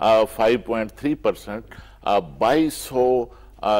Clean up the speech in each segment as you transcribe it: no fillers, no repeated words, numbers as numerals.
5.3% 2200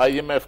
IMF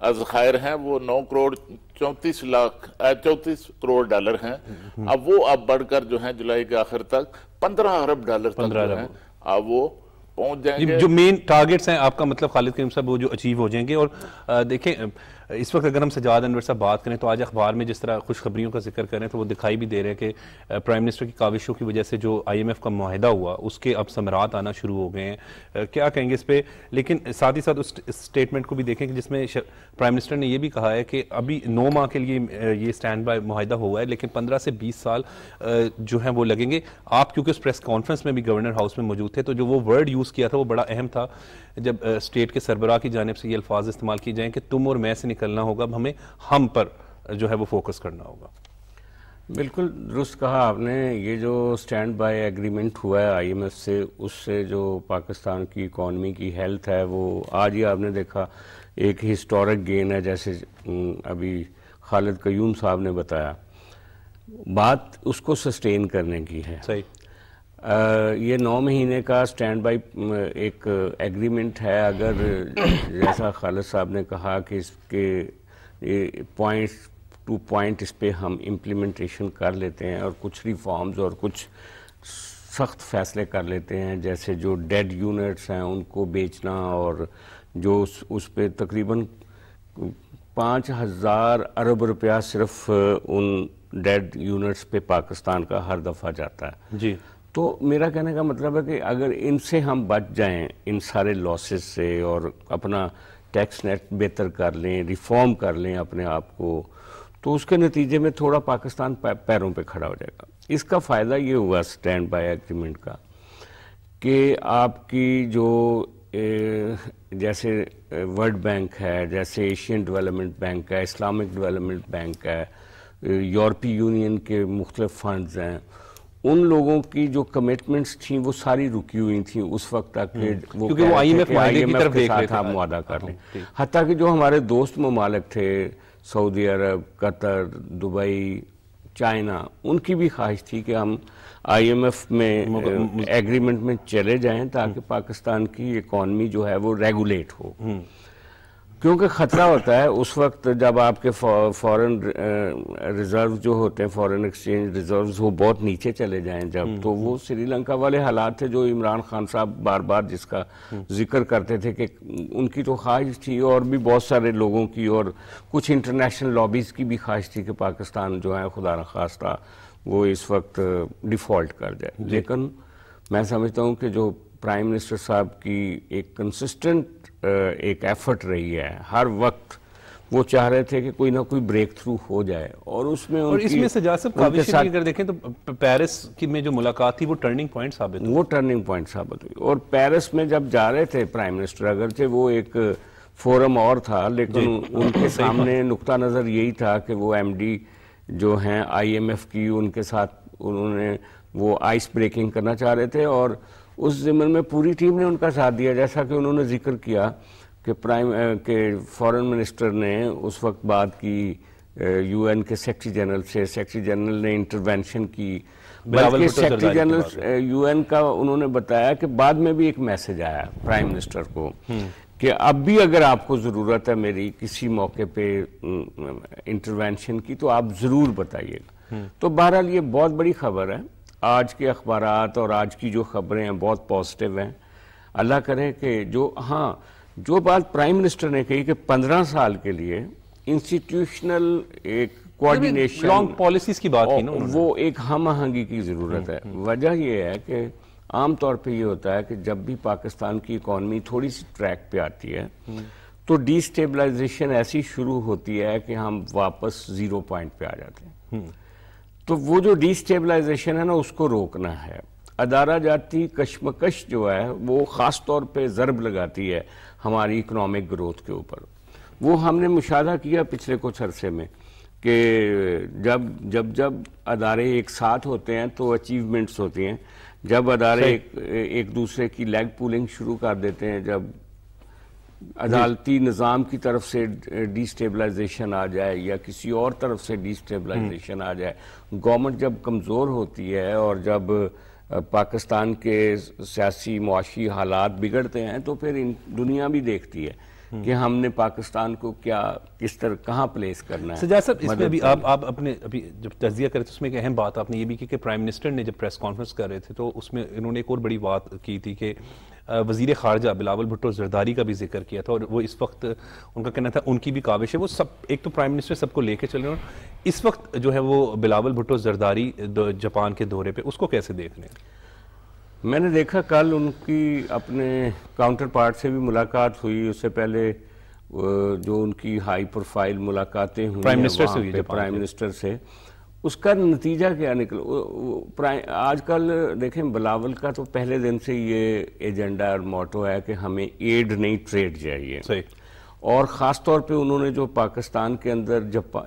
ذخائر ہیں وہ 9 کروڑ 34 کروڑ ڈالر ہیں. اب وہ بڑھ کر جو ہیں جولائی کے آخر تک 15 ارب ڈالر تک جو ہیں اب وہ پہنچ جائیں گے. جو مین ٹارگٹس ہیں آپ کا مطلب خالد کریم صاحب وہ جو اچیو ہو جائیں گے. اور دیکھیں اس وقت اگر ہم سجاد انور صاحب بات کریں تو آج اخبار میں جس طرح خوشخبریوں کا ذکر کریں تو وہ دکھائی بھی دے رہے ہیں کہ پرائم منسٹر کی کاوشوں کی وجہ سے جو IMF کا معاہدہ ہوا اس کے اب ثمرات آنا شروع ہو گئے ہیں. کیا کہیں گے اس پہ؟ لیکن ساتھ ہی ساتھ اس اسٹیٹمنٹ کو بھی دیکھیں کہ جس میں پرائم منسٹر نے یہ بھی کہا ہے کہ ابھی 9 ماہ کے لیے یہ سٹینڈ بائی معاہدہ ہوا ہے لیکن 15 سے 20 سال جو ہیں وہ لگیں گے. آپ کیونکہ اس پریس کانفرنس میں بھی گورنر ہاؤس میں موجود تھے تو جو وہ ورڈ یوز کیا تھا وہ بڑا اہم تھا جب اسٹیٹ کے سربراہ کی جانب سے یہ الفاظ استعمال کی جائیں کہ تم اور میں سے نکلنا ہوگا, اب ہمیں ہم پر جو ہے وہ فوکس کرنا ہوگا. بالکل درست کہا آپ نے. یہ جو سٹینڈ بائی ایگریمنٹ ہوا ہے IMF سے, اس سے جو پاکستان کی اکانومی کی ہیلتھ ہے وہ آج ہی آپ نے دیکھا ایک ہسٹورک گین ہے, جیسے ابھی خالد قیوم صاحب نے بتایا. بات اس کو سسٹین کرنے کی ہے. صحیح. یہ 9 مہینے کا سٹینڈ بائی ایک ایگریمنٹ ہے. اگر جیسا خالد صاحب نے کہا کہ اس کے پوائنٹ ٹو پوائنٹ اس پہ ہم امپلیمنٹیشن کر لیتے ہیں اور کچھ ریفارمز اور کچھ سخت فیصلے کر لیتے ہیں, جیسے جو ڈیڈ یونٹس ہیں ان کو بیچنا, اور جو اس پہ تقریباً 5,000 ارب روپیہ صرف ان ڈیڈ یونٹس پہ پاکستان کا ہر دفعہ جاتا ہے. جی. تو میرا کہنے کا مطلب ہے کہ اگر ان سے ہم بچ جائیں, ان سارے لاسز سے, اور اپنا ٹیکس نیٹ بہتر کر لیں, ریفارم کر لیں اپنے آپ کو, تو اس کے نتیجے میں تھوڑا پاکستان پیروں پہ کھڑا ہو جائے گا. اس کا فائدہ یہ ہوا سٹینڈ بائی ایگریمنٹ کا کہ آپ کی جو جیسے ورلڈ بینک ہے, جیسے ایشین ڈیولپمنٹ بینک ہے, اسلامک ڈیولپمنٹ بینک ہے, یورپی یونین کے مختلف فنڈز ہیں, ان لوگوں کی جو کمٹمنٹس تھیں وہ ساری رکی ہوئی تھیں اس وقت تک کہ وہ IMF کے ساتھ آپ معاہدہ کر لیں. حتیٰ کہ جو ہمارے دوست ممالک تھے, سعودی عرب, قطر, دبئی, چائنا, ان کی بھی خواہش تھی کہ ہم IMF میں ایگریمنٹ میں چلے جائیں تاکہ پاکستان کی اکانومی جو ہے وہ ریگولیٹ ہو. کیونکہ خطرہ ہوتا ہے اس وقت جب آپ کے فورن ریزرو جو ہوتے ہیں, فورن ایکسچینج ریزروز, وہ بہت نیچے چلے جائیں جب, تو وہ سری لنکا والے حالات تھے جو عمران خان صاحب بار بار جس کا ذکر کرتے تھے کہ ان کی تو خواہش تھی, اور بھی بہت سارے لوگوں کی اور کچھ انٹرنیشنل لابیز کی بھی خواہش تھی کہ پاکستان جو ہے خدا نخواستہ وہ اس وقت ڈیفالٹ کر جائے. لیکن میں سمجھتا ہوں کہ جو پرائم منسٹر صاحب کی ایک کنسسٹنٹ ایک ایفرٹ رہی ہے, ہر وقت وہ چاہ رہے تھے کہ کوئی نہ کوئی بریک تھرو ہو جائے, اور اس میں اور اس میں سجاد صاحب کاوش اگر دیکھیں تو پیرس کی میں جو ملاقات تھی وہ ٹرننگ پوائنٹ ثابت ہوئی. وہ ٹرننگ پوائنٹ ثابت ہوئی. اور پیرس میں جب جا رہے تھے پرائم منسٹر, اگرچہ وہ ایک فورم اور تھا, لیکن ان کے سامنے نقطہ نظر یہی تھا کہ وہ MD جو ہیں IMF کی, ان کے ساتھ انہوں نے وہ آئس بریکنگ کرنا چاہ رہے تھے, اور اس ضمن میں پوری ٹیم نے ان کا ساتھ دیا. جیسا کہ انہوں نے ذکر کیا کہ فورن منسٹر نے اس وقت بات کی UN کے سیکرٹری جنرل سے, سیکرٹری جنرل نے انٹرونشن کی, بلکہ سیکرٹری جنرل UN کا انہوں نے بتایا کہ بعد میں بھی ایک میسج آیا پرائم منسٹر کو کہ اب بھی اگر آپ کو ضرورت ہے میری کسی موقع پہ انٹرونشن کی تو آپ ضرور بتائیے گا. تو بہرحال یہ بہت بڑی خبر ہے. آج کے اخبارات اور آج کی جو خبریں ہیں بہت پازیٹیو ہیں. اللہ کرے کہ جو بات پرائم منسٹر نے کہی کہ 15 سال کے لیے انسٹیٹیوشنل ایک کوارڈینیشن, لانگ پالیسیز کی بات کی نا, وہ ایک ہم آہنگی کی ضرورت ہے. وجہ یہ ہے کہ عام طور پہ یہ ہوتا ہے کہ جب بھی پاکستان کی اکانومی تھوڑی سی ٹریک پہ آتی ہے تو ڈی سٹیبلائزیشن ایسی شروع ہوتی ہے کہ ہم واپس 0 پوائنٹ پہ آ جاتے ہیں. تو وہ جو ڈی سٹیبلائزیشن ہے نا, اس کو روکنا ہے. ادارہ جاتی کشمکش جو ہے وہ خاص طور پہ ضرب لگاتی ہے ہماری اکنامک گروتھ کے اوپر. وہ ہم نے مشاہدہ کیا پچھلے کچھ عرصے میں کہ جب ادارے ایک ساتھ ہوتے ہیں تو اچیومنٹس ہوتی ہیں. جب ادارے ایک دوسرے کی لیگ پولنگ شروع کر دیتے ہیں, جب عدالتی نظام کی طرف سے ڈی سٹیبلائزیشن آ جائے یا کسی اور طرف سے ڈی سٹیبلائزیشن آ جائے, گورنمنٹ جب کمزور ہوتی ہے اور جب پاکستان کے سیاسی معاشی حالات بگڑتے ہیں تو پھر دنیا بھی دیکھتی ہے کہ ہم نے پاکستان کو کیا کس طرح کہاں پلیس کرنا ہے. سجاد صاحب اس میں ابھی آپ اپنے ابھی جب تجزیہ کرے تھے اس میں ایک اہم بات آپ نے یہ بھی کی کہ پرائم منسٹر نے جب پریس کانفرنس کر رہے تھے تو اس میں انہوں نے ایک اور بڑی بات کی تھی کہ وزیر خارجہ بلاول بھٹو زرداری کا بھی ذکر کیا تھا اور وہ اس وقت ان کا کہنا تھا ان کی بھی کاوش ہے وہ سب ایک تو پرائم منسٹر سب کو لے کے چل رہے ہیں اور اس وقت جو ہے وہ بلاول بھٹو زرداری جاپان کے دورے پہ اس کو کیسے دیکھ رہے ہیں؟ میں نے دیکھا کل ان کی اپنے کاؤنٹر پارٹ سے بھی ملاقات ہوئی. اس سے پہلے جو ان کی ہائی پروفائل ملاقاتیں ہوئی پرائم منسٹر سے ہوئی پرائم منسٹر سے, اس کا نتیجہ کیا نکلا؟ آج کل دیکھیں بلاول کا تو پہلے دن سے یہ ایجنڈا اور موٹو ہے کہ ہمیں ایڈ نہیں ٹریڈ چاہیے. اور خاص طور پہ انہوں نے جو پاکستان کے اندر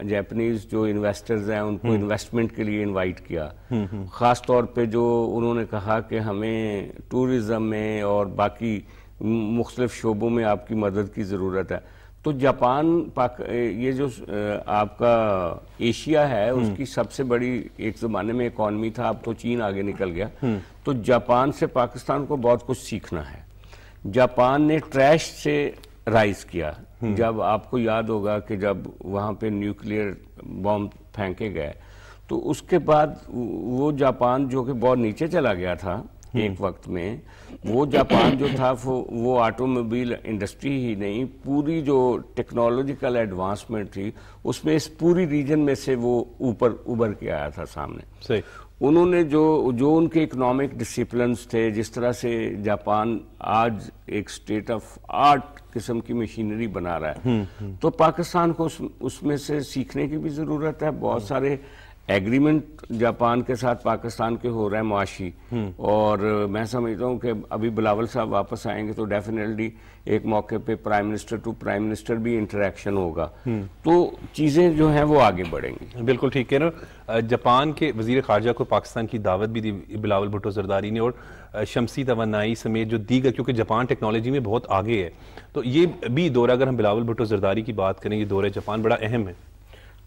جاپنیز جو انویسٹرز ہیں ان کو انویسٹمنٹ کے لیے انوائٹ کیا, خاص طور پہ جو انہوں نے کہا کہ ہمیں ٹورزم میں اور باقی مختلف شعبوں میں آپ کی مدد کی ضرورت ہے. تو جاپان یہ جو آپ کا ایشیا ہے اس کی سب سے بڑی ایک زمانے میں اکانومی تھا, اب تو چین آگے نکل گیا. تو جاپان سے پاکستان کو بہت کچھ سیکھنا ہے. جاپان نے ٹریش سے رائز کیا. جب آپ کو یاد ہوگا کہ جب وہاں پہ نیوکلیئر بم پھینکے گئے تو اس کے بعد وہ جاپان جو کہ بہت نیچے چلا گیا تھا ایک وقت میں, وہ جاپان جو تھا وہ آٹو موبائل انڈسٹری ہی نہیں, پوری جو ٹیکنالوجیکل ایڈوانسمنٹ تھی اس میں اس پوری ریجن میں سے وہ اوپر ابھر کے آیا تھا سامنے. انہوں نے جو ان کے اکنامک ڈسپلنز تھے, جس طرح سے جاپان آج ایک اسٹیٹ آف آرٹ قسم کی مشینری بنا رہا ہے, تو پاکستان کو اس میں سے سیکھنے کی بھی ضرورت ہے. بہت سارے ایگریمنٹ جاپان کے ساتھ پاکستان کے ہو رہے ہیں معاشی, اور میں سمجھتا ہوں کہ ابھی بلاول صاحب واپس آئیں گے تو ڈیفینیٹلی ایک موقع پہ prime minister to prime minister بھی انٹریکشن ہوگا, تو چیزیں جو ہیں وہ آگے بڑھیں گی. بالکل ٹھیک ہے نا. جاپان کے وزیر خارجہ کو پاکستان کی دعوت بھی دی بلاول بھٹو زرداری نے, اور شمسی توانائی سمیت جو دیگر, کیونکہ جاپان ٹیکنالوجی میں بہت آگے ہے, تو یہ بھی دورہ اگر ہم بلاول بھٹو زرداری کی بات کریں یہ دورہ جاپان بڑا اہم ہے.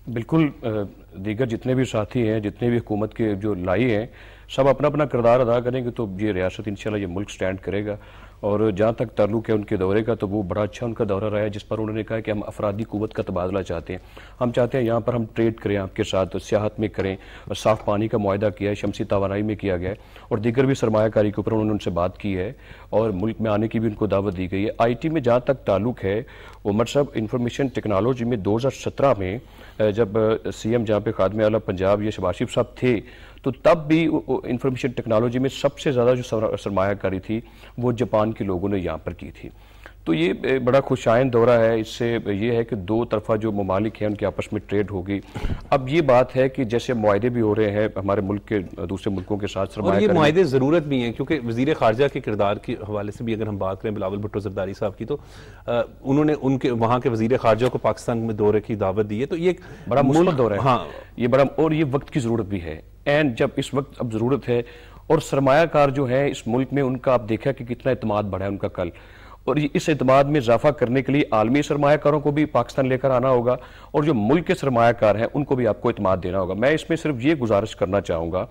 بالکل. دیگر جتنے بھی ساتھی ہیں, جتنے بھی حکومت کے جو لائی ہیں, سب اپنا اپنا کردار ادا کریں گے تو یہ ریاست انشاءاللہ یہ ملک سٹینڈ کرے گا. اور جہاں تک تعلق ہے ان کے دورے کا تو وہ بڑا اچھا ان کا دورہ رہا ہے, جس پر انہوں نے کہا کہ ہم افرادی قوت کا تبادلہ چاہتے ہیں. ہم چاہتے ہیں یہاں پر ہم ٹریڈ کریں آپ کے ساتھ, سیاحت میں کریں, صاف پانی کا معاہدہ کیا ہے, شمسی توانائی میں کیا گیا ہے, اور دیگر بھی سرمایہ کاری کے اوپر انہوں نے ان سے بات کی ہے, اور ملک میں آنے کی بھی ان کو دعوت دی گئی ہے. آئی ٹی میں جہاں تک تعلق ہے, عمر صاحب انفارمیشن ٹیکنالوجی میں 2017 میں جب سی ایم جہاں پہ خادم اعلیٰ پنجاب یہ شہباز شریف صاحب تھے, تو تب بھی انفارمیشن ٹیکنالوجی میں سب سے زیادہ جو سرمایہ کاری تھی وہ جاپان کے لوگوں نے یہاں پر کی تھی. تو یہ بڑا خوشائن دورہ ہے. اس سے یہ ہے کہ دو طرفہ جو ممالک ہیں ان کے آپس میں ٹریڈ ہوگی. اب یہ بات ہے کہ جیسے معاہدے بھی ہو رہے ہیں ہمارے ملک کے دوسرے ملکوں کے ساتھ سرمایہ کاری, اور یہ معاہدے ضرورت بھی ہیں, کیونکہ وزیر خارجہ کے کردار کے حوالے سے بھی اگر ہم بات کریں بلاول بھٹو زرداری صاحب کی, تو انہوں نے ان کے وہاں کے وزیر خارجہ کو پاکستان میں دورے کی دعوت دی ہے. تو یہ ایک بڑا مثبت دورہ ہے. ہاں, یہ بڑا, اور یہ وقت کی ضرورت بھی ہے. اینڈ جب اس وقت اب ضرورت ہے, اور سرمایہ کار جو ہے اس ملک میں ان کا آپ دیکھا کہ کتنا اعتماد بڑھا ہے ان کا کل, اور اس اعتماد میں اضافہ کرنے کے لیے عالمی سرمایہ کاروں کو بھی پاکستان لے کر آنا ہوگا, اور جو ملک کے سرمایہ کار ہیں ان کو بھی آپ کو اعتماد دینا ہوگا. میں اس میں صرف یہ گزارش کرنا چاہوں گا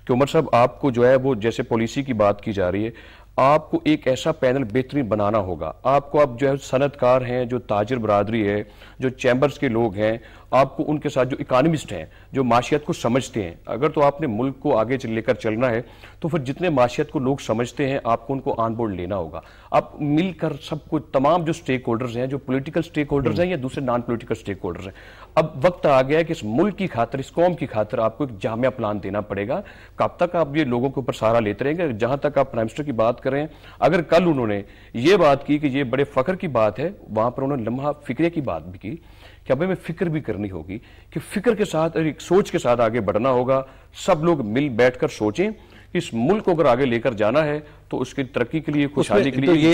کہ عمر صاحب آپ کو جو ہے وہ جیسے پالیسی کی بات کی جا رہی ہے, آپ کو ایک ایسا پینل بہترین بنانا ہوگا. آپ کو اب جو ہے صنعت کار ہیں, جو تاجر برادری ہے, جو چیمبرز کے لوگ ہیں, آپ کو ان کے ساتھ جو اکانومسٹ ہیں, جو معاشیت کو سمجھتے ہیں, اگر تو آپ نے ملک کو آگے لے کر چلنا ہے تو پھر جتنے معاشیت کو لوگ سمجھتے ہیں آپ کو ان کو آن بورڈ لینا ہوگا. آپ مل کر سب کو, تمام جو سٹیک ہولڈرز ہیں, جو پولیٹیکل سٹیک ہولڈرز ہیں یا دوسرے نان پولیٹیکل سٹیک ہولڈرز ہیں, اب وقت آ گیا ہے کہ اس ملک کی خاطر, اس قوم کی خاطر آپ کو ایک جامع پلان دینا پڑے گا. کب تک آپ یہ لوگوں کے اوپر سہارا لیتے رہیں گے؟ جہاں تک آپ پرائم منسٹر کی بات کریں, اگر کل انہوں نے یہ بات کی کہ یہ بڑے فخر کی بات ہے, وہاں پر انہوں نے لمحہ فکرے کی بات بھی کی کہ اب ہمیں فکر بھی کرنی ہوگی, کہ فکر کے ساتھ اور ایک سوچ کے ساتھ آگے بڑھنا ہوگا. سب لوگ مل بیٹھ کر سوچیں کہ اس ملک کو اگر آگے لے کر جانا ہے تو اس کی ترقی کے لیے, خوشحالی کے لیے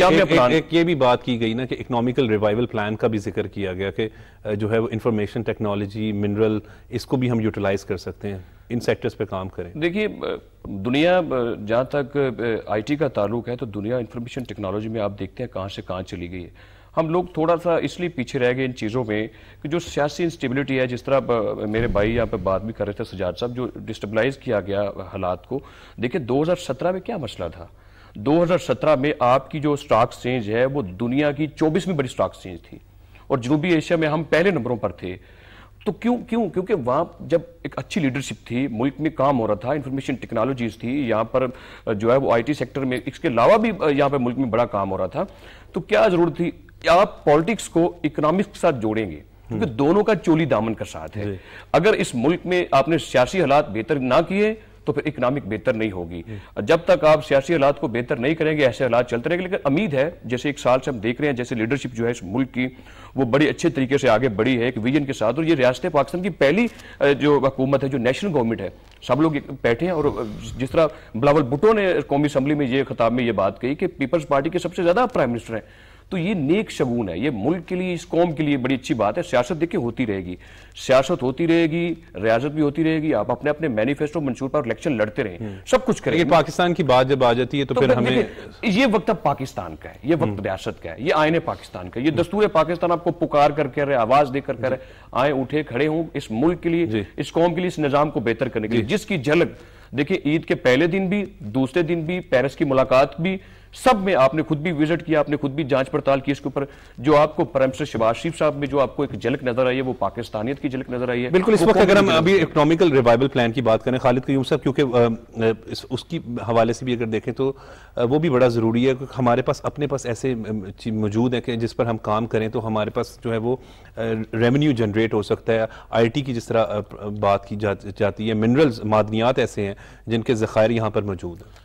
یہ بھی بات کی گئی نا کہ اکنامیکل ریوائیول پلان کا بھی ذکر کیا گیا کہ جو ہے وہ انفارمیشن ٹیکنالوجی, منرل, اس کو بھی ہم یوٹیلائز کر سکتے ہیں, ان سیکٹرز پہ کام کریں. دیکھیے دنیا جہاں تک آئی ٹی کا تعلق ہے تو دنیا انفارمیشن ٹیکنالوجی میں آپ دیکھتے ہیں کہاں سے کہاں چلی گئی ہے. ہم لوگ تھوڑا سا اس لیے پیچھے رہ گئے ان چیزوں میں کہ جو سیاسی انسٹیبلٹی ہے, جس طرح میرے بھائی یہاں پہ بات بھی کر رہے تھے سجاد صاحب, جو ڈسٹیبلائز کیا گیا حالات کو. دیکھیں 2017 میں کیا مسئلہ تھا, 2017 میں آپ کی جو سٹاک ایکسچینج ہے وہ دنیا کی 24ویں بڑی سٹاک ایکسچینج تھی اور جنوبی ایشیا میں ہم پہلے نمبروں پر تھے. تو کیونکہ وہاں جب ایک اچھی لیڈرشپ تھی, ملک میں کام ہو رہا تھا, انفارمیشن ٹیکنالوجیز تھی, یہاں پر جو ہے وہ آئی ٹی سیکٹر میں, اس کے علاوہ بھی یہاں پہ ملک میں بڑا کام ہو رہا تھا. تو کیا ضرورت تھی آپ پالیٹکس کو اکنامکس کے ساتھ جوڑیں گے, کیونکہ دونوں کا چولی دامن کا ساتھ ہے. اگر اس ملک میں آپ نے سیاسی حالات بہتر نہ کیے تو پھر اکنامک بہتر نہیں ہوگی. جب تک آپ سیاسی حالات کو بہتر نہیں کریں گے ایسے حالات چلتے رہیں گے. لیکن امید ہے جیسے ایک سال سے ہم دیکھ رہے ہیں جیسے لیڈرشپ جو ہے اس ملک کی وہ بڑی اچھے طریقے سے آگے بڑھی ہے ایک ویژن کے ساتھ, اور یہ ریاست پاکستان کی پہلی جو حکومت ہے جو نیشنل گورنمنٹ ہے. سب لوگ بیٹھے ہیں اور جس طرح بلاول بھٹو نے قومی اسمبلی میں یہ خطاب میں یہ بات کہی کہ پیپلز پارٹی کے سب سے زیادہ پرائم منسٹر ہیں, تو یہ نیک شگون ہے, یہ ملک کے لیے, اس قوم کے لیے بڑی اچھی بات ہے. سیاست دیکھیں ہوتی رہے گی, سیاست ہوتی رہے گی, ریاست بھی ہوتی رہے گی, آپ اپنے اپنے مینیفیسٹو منشور پر الیکشن لڑتے رہیں, سب کچھ کریں. لیکن پاکستان کی بات جب آ جاتی ہے تو پھر ہمیں یہ وقت اب پاکستان کا ہے, یہ وقت ریاست کا ہے, یہ آئین پاکستان کا, یہ دستور پاکستان آپ کو پکار کر کے رہے, آواز دے کر کر رہے, آئیں اٹھے کھڑے ہوں اس ملک کے لیے, اس قوم کے لیے, اس نظام کو بہتر کرنے کے لیے, جس کی جھلک دیکھیں عید کے پہلے دن بھی, دوسرے دن بھی, پیرس کی ملاقات بھی, سب میں آپ نے خود بھی وزٹ کیا, آپ نے خود بھی جانچ پڑتال کی اس کے اوپر. جو آپ کو پرائم منسٹر شہباز شریف صاحب میں جو آپ کو ایک جھلک نظر آئی ہے وہ پاکستانیت کی جھلک نظر آئی ہے. بالکل. اس وقت اگر ہم ابھی اکنامیکل ریوائول پلان کی بات کریں خالد قیوم صاحب, کیونکہ اس کی حوالے سے بھی اگر دیکھیں تو وہ بھی بڑا ضروری ہے, کیونکہ ہمارے پاس اپنے پاس ایسے موجود ہیں کہ جس پر ہم کام کریں تو ہمارے پاس جو ہے وہ ریونیو جنریٹ ہو سکتا ہے. آئی ٹی کی جس طرح بات کی جاتی ہے, منرلز, معدنیات ایسے ہیں جن کے ذخائر یہاں پر موجود ہیں.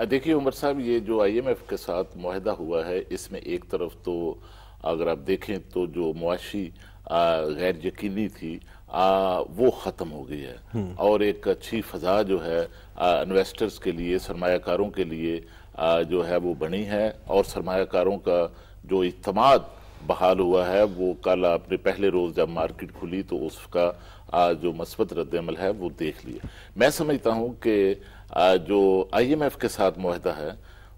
دیکھیے عمر صاحب, یہ جو آئی ایم ایف کے ساتھ معاہدہ ہوا ہے اس میں ایک طرف تو اگر آپ دیکھیں تو جو معاشی غیر یقینی تھی وہ ختم ہو گئی ہے, اور ایک اچھی فضا جو ہے انویسٹرز کے لیے, سرمایہ کاروں کے لیے جو ہے وہ بنی ہے, اور سرمایہ کاروں کا جو اعتماد بحال ہوا ہے وہ کل آپ نے پہلے روز جب مارکیٹ کھلی تو اس کا جو مثبت رد عمل ہے وہ دیکھ لیا. میں سمجھتا ہوں کہ جو آئی ایم ایف کے ساتھ معاہدہ ہے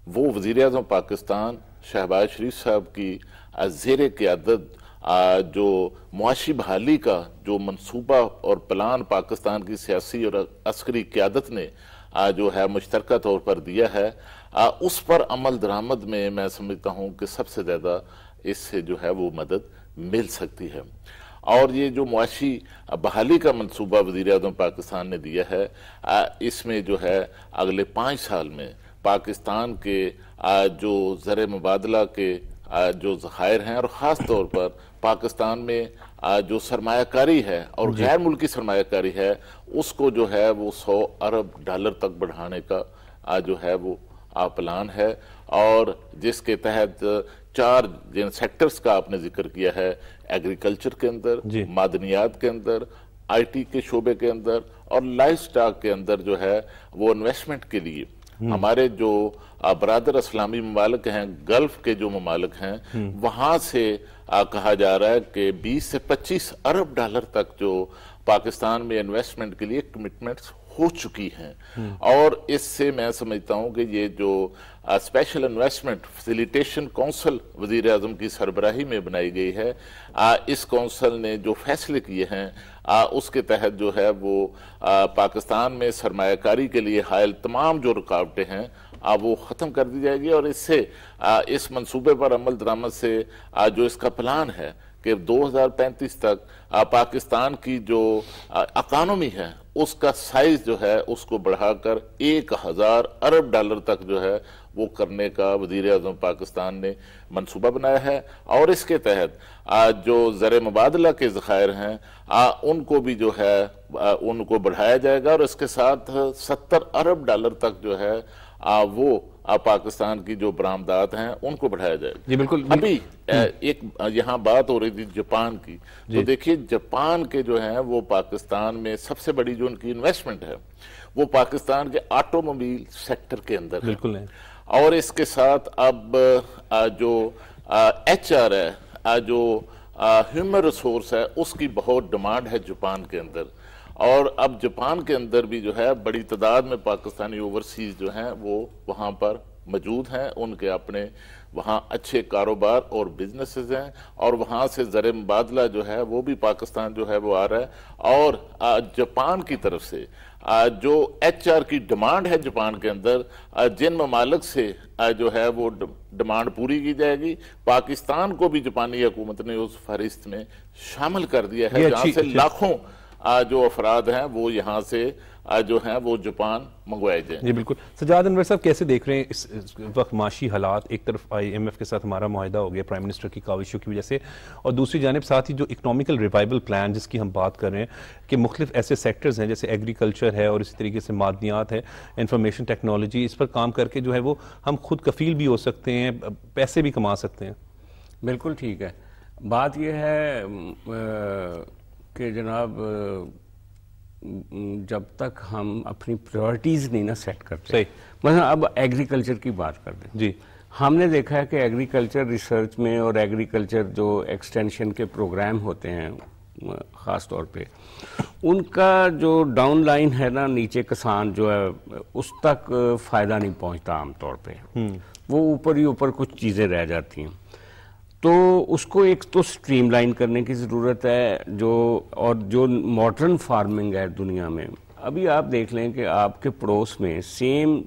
وہ وزیر اعظم پاکستان شہباز شریف صاحب کی زیر قیادت جو معاشی بحالی کا جو منصوبہ اور پلان پاکستان کی سیاسی اور عسکری قیادت نے جو ہے مشترکہ طور پر دیا ہے, اس پر عمل درآمد میں میں سمجھتا ہوں کہ سب سے زیادہ اس سے جو ہے وہ مدد مل سکتی ہے. اور یہ جو معاشی بحالی کا منصوبہ وزیر اعظم پاکستان نے دیا ہے اس میں جو ہے اگلے 5 سال میں پاکستان کے جو زر مبادلہ کے جو ذخائر ہیں, اور خاص طور پر پاکستان میں جو سرمایہ کاری ہے اور غیر ملکی سرمایہ کاری ہے اس کو جو ہے وہ $100 ارب تک بڑھانے کا جو ہے وہ پلان ہے, اور جس کے تحت 4 جن سیکٹرز کا آپ نے ذکر کیا ہے, ایگریکلچر کے اندر, معدنیات کے اندر, آئی ٹی کے شعبے کے اندر اور لائف سٹاک کے اندر جو ہے وہ انویسٹمنٹ کے لیے ہمارے جو برادر اسلامی ممالک ہیں, گلف کے جو ممالک ہیں, وہاں سے کہا جا رہا ہے کہ $20 سے $25 ارب تک جو پاکستان میں انویسٹمنٹ کے لیے کمٹمنٹس ہو چکی ہیں. اور اس سے میں سمجھتا ہوں کہ یہ جو اسپیشل انویسٹمنٹ فیسیلیٹیشن کونسل وزیر اعظم کی سربراہی میں بنائی گئی ہے, اس کونسل نے جو فیصلے کیے ہیں اس کے تحت جو ہے وہ پاکستان میں سرمایہ کاری کے لیے حائل تمام جو رکاوٹیں ہیں وہ ختم کر دی جائے گی, اور اس سے اس منصوبے پر عمل درآمد سے جو اس کا پلان ہے کہ 2035 تک پاکستان کی جو اکانومی ہے اس کا سائز جو ہے اس کو بڑھا کر $1000 ارب تک جو ہے وہ کرنے کا وزیر اعظم پاکستان نے منصوبہ بنایا ہے. اور اس کے تحت جو زر مبادلہ کے ذخائر ہیں ان کو بھی جو ہے ان کو بڑھایا جائے گا, اور اس کے ساتھ $70 ارب تک جو ہے وہ پاکستان کی جو برآمدات ہیں ان کو بڑھایا جائے گا. جی بالکل. ابھی ایک یہاں بات ہو رہی تھی جاپان کی, تو دیکھیے جاپان کے جو ہیں وہ پاکستان میں سب سے بڑی جو ان کی انویسٹمنٹ ہے وہ پاکستان کے آٹو موبائل سیکٹر کے اندر ہے. بالکل ہے. اور اس کے ساتھ اب جو ایچ آر ہے, جو ہیومن ریسورس ہے, اس کی بہت ڈیمانڈ ہے جاپان کے اندر, اور اب جاپان کے اندر بھی جو ہے بڑی تعداد میں پاکستانی اوورسیز جو ہیں وہ وہاں پر موجود ہیں، ان کے اپنے وہاں اچھے کاروبار اور بزنسز ہیں، اور وہاں سے زر مبادلہ جو ہے وہ بھی پاکستان جو ہے وہ آ رہا ہے، اور جاپان کی طرف سے جو ایچ آر کی ڈیمانڈ ہے جاپان کے اندر، جن ممالک سے جو ہے وہ ڈیمانڈ پوری کی جائے گی، پاکستان کو بھی جاپانی حکومت نے اس فہرست میں شامل کر دیا ہے، جہاں سے لاکھوں جو افراد ہیں وہ یہاں سے جو ہیں وہ جاپان منگوائے جائیں۔ جی بالکل۔ سجاد انور صاحب کیسے دیکھ رہے ہیں اس وقت معاشی حالات؟ ایک طرف آئی ایم ایف کے ساتھ ہمارا معاہدہ ہو گیا پرائم منسٹر کی کاوشوں کی وجہ سے، اور دوسری جانب ساتھ ہی جو اکنامیکل ریوائول پلان جس کی ہم بات کر رہے ہیں کہ مختلف ایسے سیکٹرز ہیں جیسے ایگریکلچر ہے اور اسی طریقے سے معدنیات ہے، انفارمیشن ٹیکنالوجی، اس پر کام کر کے جو ہے وہ ہم خود کفیل بھی ہو سکتے ہیں، پیسے بھی کما سکتے ہیں۔ بالکل ٹھیک ہے۔ بات یہ ہے کہ جناب جب تک ہم اپنی پریورٹیز نہیں نا سیٹ کرتے، مثلا اب ایگریکلچر کی بات کر دیں، جی ہم نے دیکھا ہے کہ ایگریکلچر ریسرچ میں اور ایگریکلچر جو ایکسٹینشن کے پروگرام ہوتے ہیں خاص طور پہ، ان کا جو ڈاؤن لائن ہے نا، نیچے کسان جو ہے اس تک فائدہ نہیں پہنچتا عام طور پہ، وہ اوپر ہی اوپر کچھ چیزیں رہ جاتی ہیں۔ تو اس کو ایک تو سٹریم لائن کرنے کی ضرورت ہے، اور جو ماڈرن فارمنگ ہے دنیا میں، ابھی آپ دیکھ لیں کہ آپ کے پڑوس میں سیم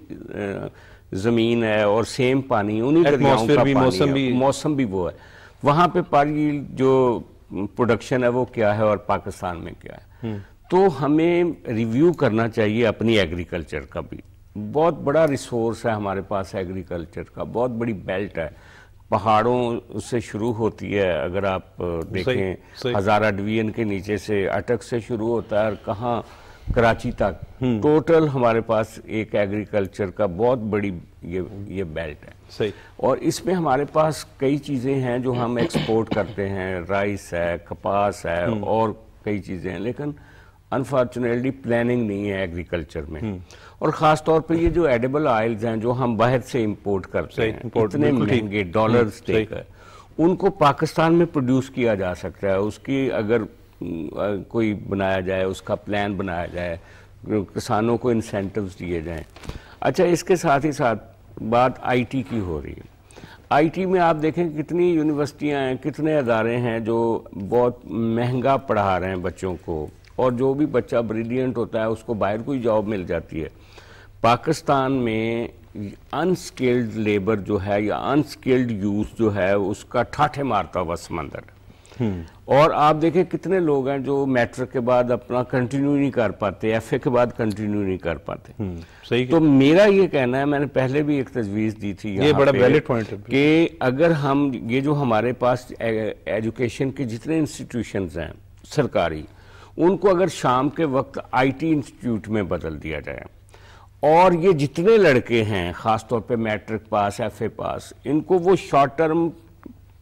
زمین ہے اور سیم پانی، انہی دریاؤں کا پانی ہے، موسم بھی وہ ہے، وہاں پہ پانی جو پروڈکشن ہے وہ کیا ہے اور پاکستان میں کیا ہے۔ تو ہمیں ریویو کرنا چاہیے اپنی ایگریکلچر کا بھی، بہت بڑا ریسورس ہے ہمارے پاس ایگریکلچر کا، بہت بڑی بیلٹ ہے، پہاڑوں سے شروع ہوتی ہے، اگر آپ دیکھیں ہزارہ ڈویژن کے نیچے سے اٹک سے شروع ہوتا ہے اور کہاں کراچی تک، ٹوٹل ہمارے پاس ایک ایگریکلچر کا بہت بڑی یہ بیلٹ ہے، اور اس میں ہمارے پاس کئی چیزیں ہیں جو ہم ایکسپورٹ کرتے ہیں، رائس ہے، کپاس ہے اور کئی چیزیں ہیں، لیکن انفارچونیٹلی پلاننگ نہیں ہے ایگریکلچر میں، اور خاص طور پہ یہ جو ایڈیبل آئلز ہیں جو ہم باہر سے امپورٹ کرتے ہیں، اتنے مہنگے ڈالرز دے کر، ان کو پاکستان میں پروڈیوس کیا جا سکتا ہے، اس کی اگر کوئی بنایا جائے، اس کا پلان بنایا جائے، کسانوں کو انسینٹیوز دیے جائیں۔ اچھا، اس کے ساتھ ہی ساتھ بات آئی ٹی کی ہو رہی ہے۔ آئی ٹی میں آپ دیکھیں کتنی یونیورسٹیاں ہیں، کتنے ادارے ہیں جو بہت مہنگا پڑھا رہے ہیں بچوں کو، اور جو بھی بچہ بریلینٹ ہوتا ہے اس کو باہر کوئی جاب مل جاتی ہے۔ پاکستان میں انسکلڈ لیبر جو ہے یا انسکلڈ یوتھ جو ہے اس کا ٹھاٹھے مارتا ہوا سمندر ہے، اور آپ دیکھیں کتنے لوگ ہیں جو میٹرک کے بعد اپنا کنٹینیو نہیں کر پاتے، ایف اے کے بعد کنٹینیو نہیں کر پاتے۔ تو میرا یہ کہنا ہے، میں نے پہلے بھی ایک تجویز دی تھی یہ بڑا ویلڈ پوائنٹ ہے، کہ اگر ہم یہ جو ہمارے پاس ایجوکیشن کے جتنے انسٹیٹیوشنز ہیں سرکاری، ان کو اگر شام کے وقت آئی ٹی انسٹیٹیوٹ میں بدل دیا جائے، اور یہ جتنے لڑکے ہیں خاص طور پہ میٹرک پاس، ایف اے پاس، ان کو وہ شارٹ ٹرم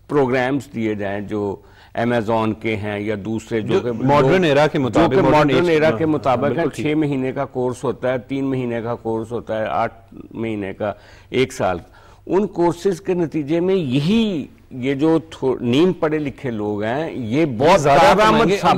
پروگرامز دیے جائیں جو امیزون کے ہیں یا دوسرے جو کہ ماڈرن ایرا کے مطابق ہے، 6 مہینے کا کورس ہوتا ہے، 3 مہینے کا کورس ہوتا ہے، 8 مہینے کا، 1 سال، ان کورسز کے نتیجے میں یہی یہ جو نیم پڑھے لکھے لوگ ہیں یہ بہت زیادہ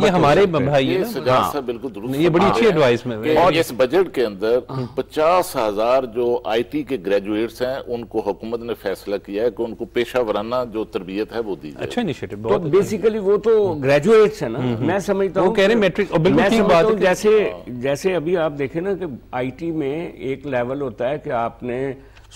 ہمارے بھائی، یہ سجاد صاحب بالکل درست، یہ بڑی اچھی ایڈوائس میں، اور اس بجٹ کے اندر 50,000 جو آئی ٹی کے گریجویٹس ہیں ان کو حکومت نے فیصلہ کیا ہے کہ ان کو پیشہ ورانہ جو تربیت ہے وہ دی جائے۔ اچھا انیشیٹو، تو بیسیکلی وہ تو گریجویٹس ہیں نا، میں سمجھتا ہوں، وہ کہہ رہے میٹرک، اور بالکل ٹھیک بات ہے، جیسے ابھی آپ دیکھیں نا کہ آئی ٹی میں ایک لیول ہوتا ہے کہ آپ نے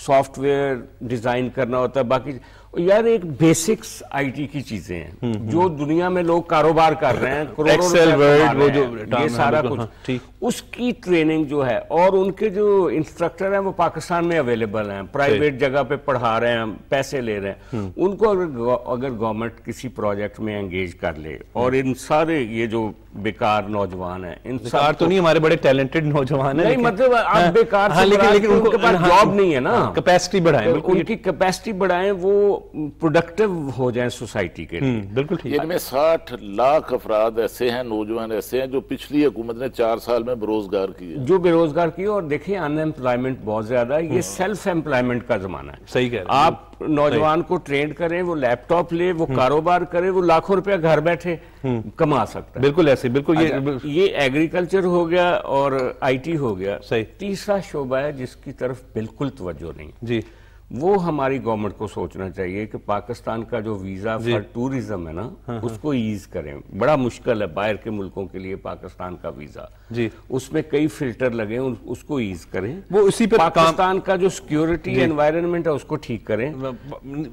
سافٹ ویئر ڈیزائن کرنا ہوتا ہے، باقی یار ایک بیسکس آئی ٹی کی چیزیں ہیں جو دنیا میں لوگ کاروبار کر رہے ہیں، کروڑوں روپے، یہ سارا کچھ، اس کی ٹریننگ جو ہے، اور ان کے جو انسٹرکٹر ہیں وہ پاکستان میں اویلیبل ہیں، پرائیویٹ جگہ پہ پڑھا رہے ہیں، پیسے لے رہے ہیں، ان کو اگر گورنمنٹ کسی پروجیکٹ میں انگیج کر لے، اور ان سارے یہ جو بیکار نوجوان ہیں، ان بیکار تو نہیں، ہمارے بڑے ٹیلنٹڈ نوجوان ہیں، نہیں مطلب آپ بیکار سے لیکن ان کے پاس جاب نہیں ہے نا، کیپیسٹی بڑھائیں، ان کی کیپیسٹی بڑھائیں، وہ پروڈکٹیو ہو جائیں سوسائٹی کے لیے۔ بالکل ٹھیک، ان میں 60 لاکھ افراد ایسے ہیں، نوجوان ایسے ہیں جو پچھلی حکومت نے 4 سال میں بروزگار کیے، جو بے روزگار کیے، اور دیکھیں ان ایمپلائمنٹ بہت زیادہ ہے، یہ سیلف ایمپلائمنٹ کا زمانہ ہے۔ صحیح کہہ رہے ہیں، آپ نوجوان کو ٹرینڈ کریں، وہ لیپ ٹاپ لے، وہ کاروبار کرے، وہ لاکھوں روپیہ گھر بیٹھے کما سکتا ہے۔ بالکل ایسے، بالکل یہ ایگریکلچر ہو گیا اور آئی ٹی ہو گیا۔ صحیح۔ تیسرا شعبہ ہے جس کی طرف بالکل توجہ نہیں، جی، وہ ہماری گورنمنٹ کو سوچنا چاہیے کہ پاکستان کا جو ویزا فار ٹورزم ہے نا اس کو ایز کریں. بڑا مشکل ہے باہر کے ملکوں کے لیے پاکستان کا ویزا, اس میں کئی فلٹر لگے ہیں, اس کو ایز کریں. وہ اسی پہ پاکستان کا جو سیکیورٹی انوائرمنٹ ہے اس کو ٹھیک کریں.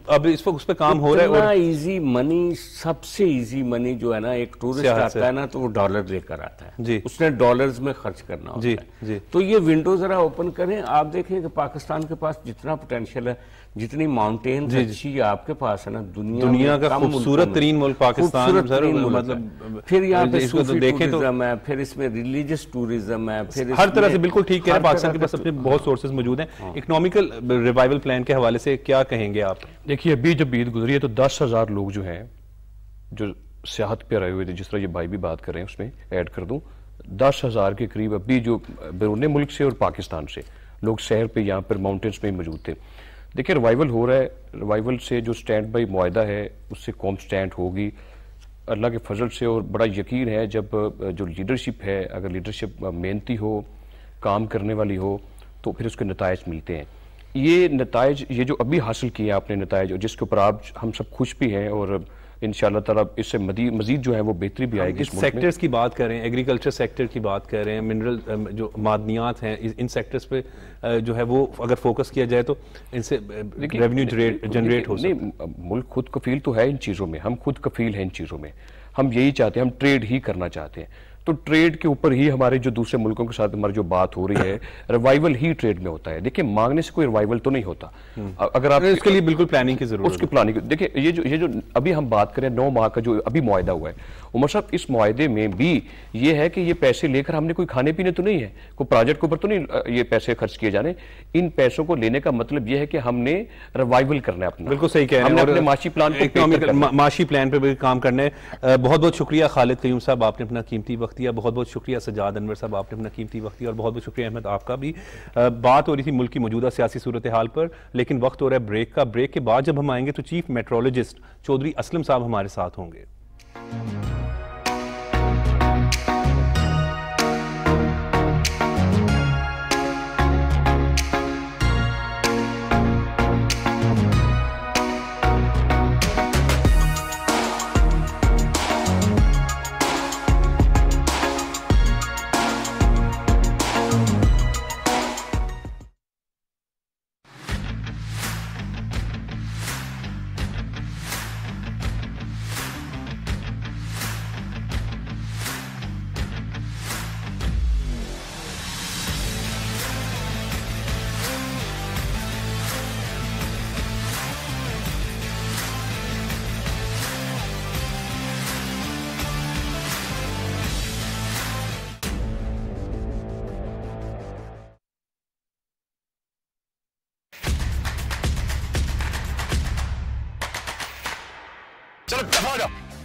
اب اس وقت اس پہ کام ہو رہا ہے. اتنا ایزی منی, سب سے ایزی منی جو ہے نا, ایک ٹورسٹ آتا ہے نا تو وہ ڈالر لے کر آتا ہے, اس نے ڈالرز میں خرچ کرنا ہوتا ہے. تو یہ ونڈو ذرا اوپن کریں. آپ دیکھیں کہ پاکستان کے پاس جتنا پوٹینشیل ہے, جتنی ماؤنٹینز اچھی آپ کے پاس ہے نا, دنیا کا خوبصورت ترین ملک پاکستان, مطلب پھر یہاں پہ صوفی ٹورزم ہے, پھر اس میں ریلیجس ٹورزم ہے, پھر ہر طرح سے بالکل ٹھیک ہے. پاکستان کے پاس اپنے بہت سورسز موجود ہیں. اکنامیکل ریوائول پلان کے حوالے سے کیا کہیں گے آپ؟ دیکھیے ابھی جب عید گزری ہے تو 10,000 لوگ جو ہیں جو سیاحت پہ رہے ہوئے تھے, جس طرح یہ بھائی بھی بات کر رہے ہیں اس میں ایڈ کر دوں, 10,000 کے قریب ابھی جو بیرون ملک سے اور پاکستان سے لوگ سیر پہ یہاں پر ماؤنٹینز میں موجود تھے. دیکھیں ریوائول ہو رہا ہے, ریوائول سے جو سٹینڈ بائی معاہدہ ہے اس سے قوم سٹینڈ ہوگی اللہ کے فضل سے. اور بڑا یقین ہے جب جو لیڈرشپ ہے, اگر لیڈرشپ محنتی ہو, کام کرنے والی ہو, تو پھر اس کے نتائج ملتے ہیں. یہ نتائج, یہ جو ابھی حاصل کیے آپ نے نتائج, جس کے اوپر آپ ہم سب خوش بھی ہیں, اور انشاءاللہ تعالیٰ اس سے مزید جو ہے وہ بہتری بھی آئے گی. سیکٹرز کی بات کریں, ایگریکلچر سیکٹر کی بات کریں, منرل جو معدنیات ہیں, ان سیکٹرز پہ جو ہے وہ اگر فوکس کیا جائے تو ان سے ریونیو جنریٹ ہو سکتا ہے. ملک خود کفیل تو ہے ان چیزوں میں, ہم خود کفیل ہیں ان چیزوں میں. ہم یہی چاہتے ہیں, ہم ٹریڈ ہی کرنا چاہتے ہیں. تو ٹریڈ کے اوپر ہی ہمارے جو دوسرے ملکوں کے ساتھ ہماری جو بات ہو رہی ہے, ریوائول ہی ٹریڈ میں ہوتا ہے. دیکھیں مانگنے سے کوئی ریوائول تو نہیں ہوتا. اگر آپ اس کے لیے بالکل پلاننگ کی ضرورت ہے. اس کی پلاننگ, دیکھیں یہ جو ابھی ہم بات کریں 9 ماہ کا جو ابھی معاہدہ ہوا ہے, عمر صاحب اس معاہدے میں بھی یہ ہے کہ یہ پیسے لے کر ہم نے کوئی کھانے پینے تو نہیں ہے, کوئی پروجیکٹ کے اوپر تو نہیں یہ پیسے خرچ کیے جانے. ان پیسوں کو لینے کا مطلب یہ ہے کہ ہم نے ریوائول کرنا ہے اپنا. بالکل صحیح کہہ رہے ہیں, ہم نے اپنے معاشی پلان معاشی پلان پہ بھی کام کرنا ہے. بہت بہت شکریہ خالد قیوم صاحب, آپ نے اپنا قیمتی وقت دیا. بہت بہت شکریہ سجاد انور صاحب, آپ نے اپنا قیمتی وقت دیا. اور بہت بہت شکریہ احمد آپ کا بھی. بات ہو رہی تھی ملک کی موجودہ سیاسی صورتحال پر, لیکن وقت ہو رہا ہے بریک کا. بریک کے بعد جب ہم آئیں گے تو چیف میٹرولوجسٹ چودھری اسلم صاحب ہمارے ساتھ ہوں گے.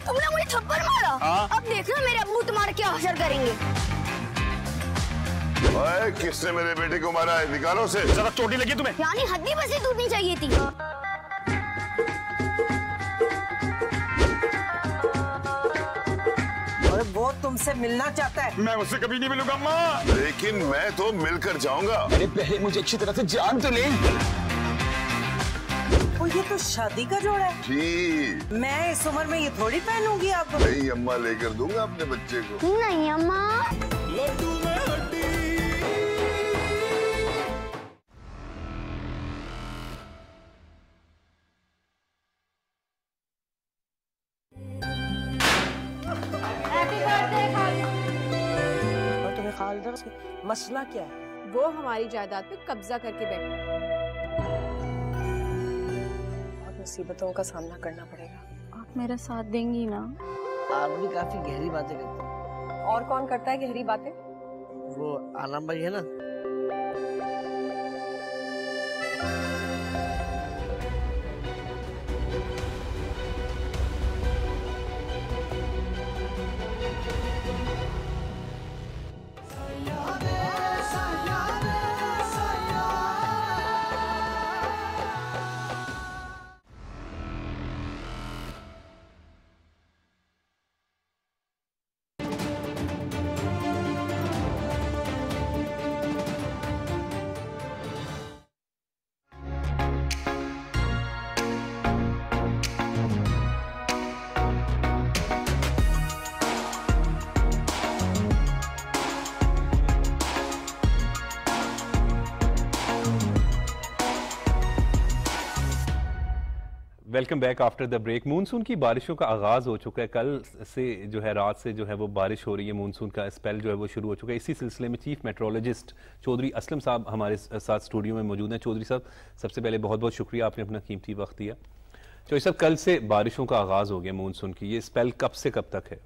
تم نے مجھے تھپڑ مارا, اب دیکھنا میرے ابو تمہارا کیا حشر کریں گے. کس نے میرے بیٹے کو مارا ہے, نکالو اسے. ذرا چوٹی لگی تمہیں, یعنی ہڈی بس ہی ٹوٹنی چاہیے تھی. وہ تم سے ملنا چاہتا ہے. میں اس سے کبھی نہیں ملوں گا ماں, لیکن میں تو مل کر جاؤں گا. ارے پہلے مجھے اچھی طرح سے جان تو لیں. یہ تو شادی کا جوڑا ہے. جی میں اس عمر میں یہ تھوڑی پہنوں گی. اب نہیں اماں, لے کر دوں گا اپنے بچے کو. نہیں اماں. مسئلہ کیا ہے؟ وہ ہماری جائیداد پہ قبضہ کر کے بیٹھے. بہت مصیبتوں کا سامنا کرنا پڑے گا. آپ میرا ساتھ دیں گی نا؟ آپ بھی کافی گہری باتیں کرتے ہیں. اور کون کرتا ہے گہری باتیں؟ وہ عالم بھائی ہے نا. Welcome back after the break. Monsoon کی بارشوں کا آغاز ہو چکا ہے. کل سے جو ہے رات سے جو ہے وہ بارش ہو رہی ہے. مونسون کا اسپیل جو ہے وہ شروع ہو چکا ہے. اسی سلسلے میں چیف میٹرولوجسٹ چودھری اسلم صاحب ہمارے ساتھ اسٹوڈیو میں موجود ہیں. چودھری صاحب سب سے پہلے بہت بہت شکریہ, آپ نے اپنا قیمتی وقت دیا. چودھری صاحب کل سے بارشوں کا آغاز ہو گیا مونسون کی, یہ اسپیل کب سے کب تک ہے؟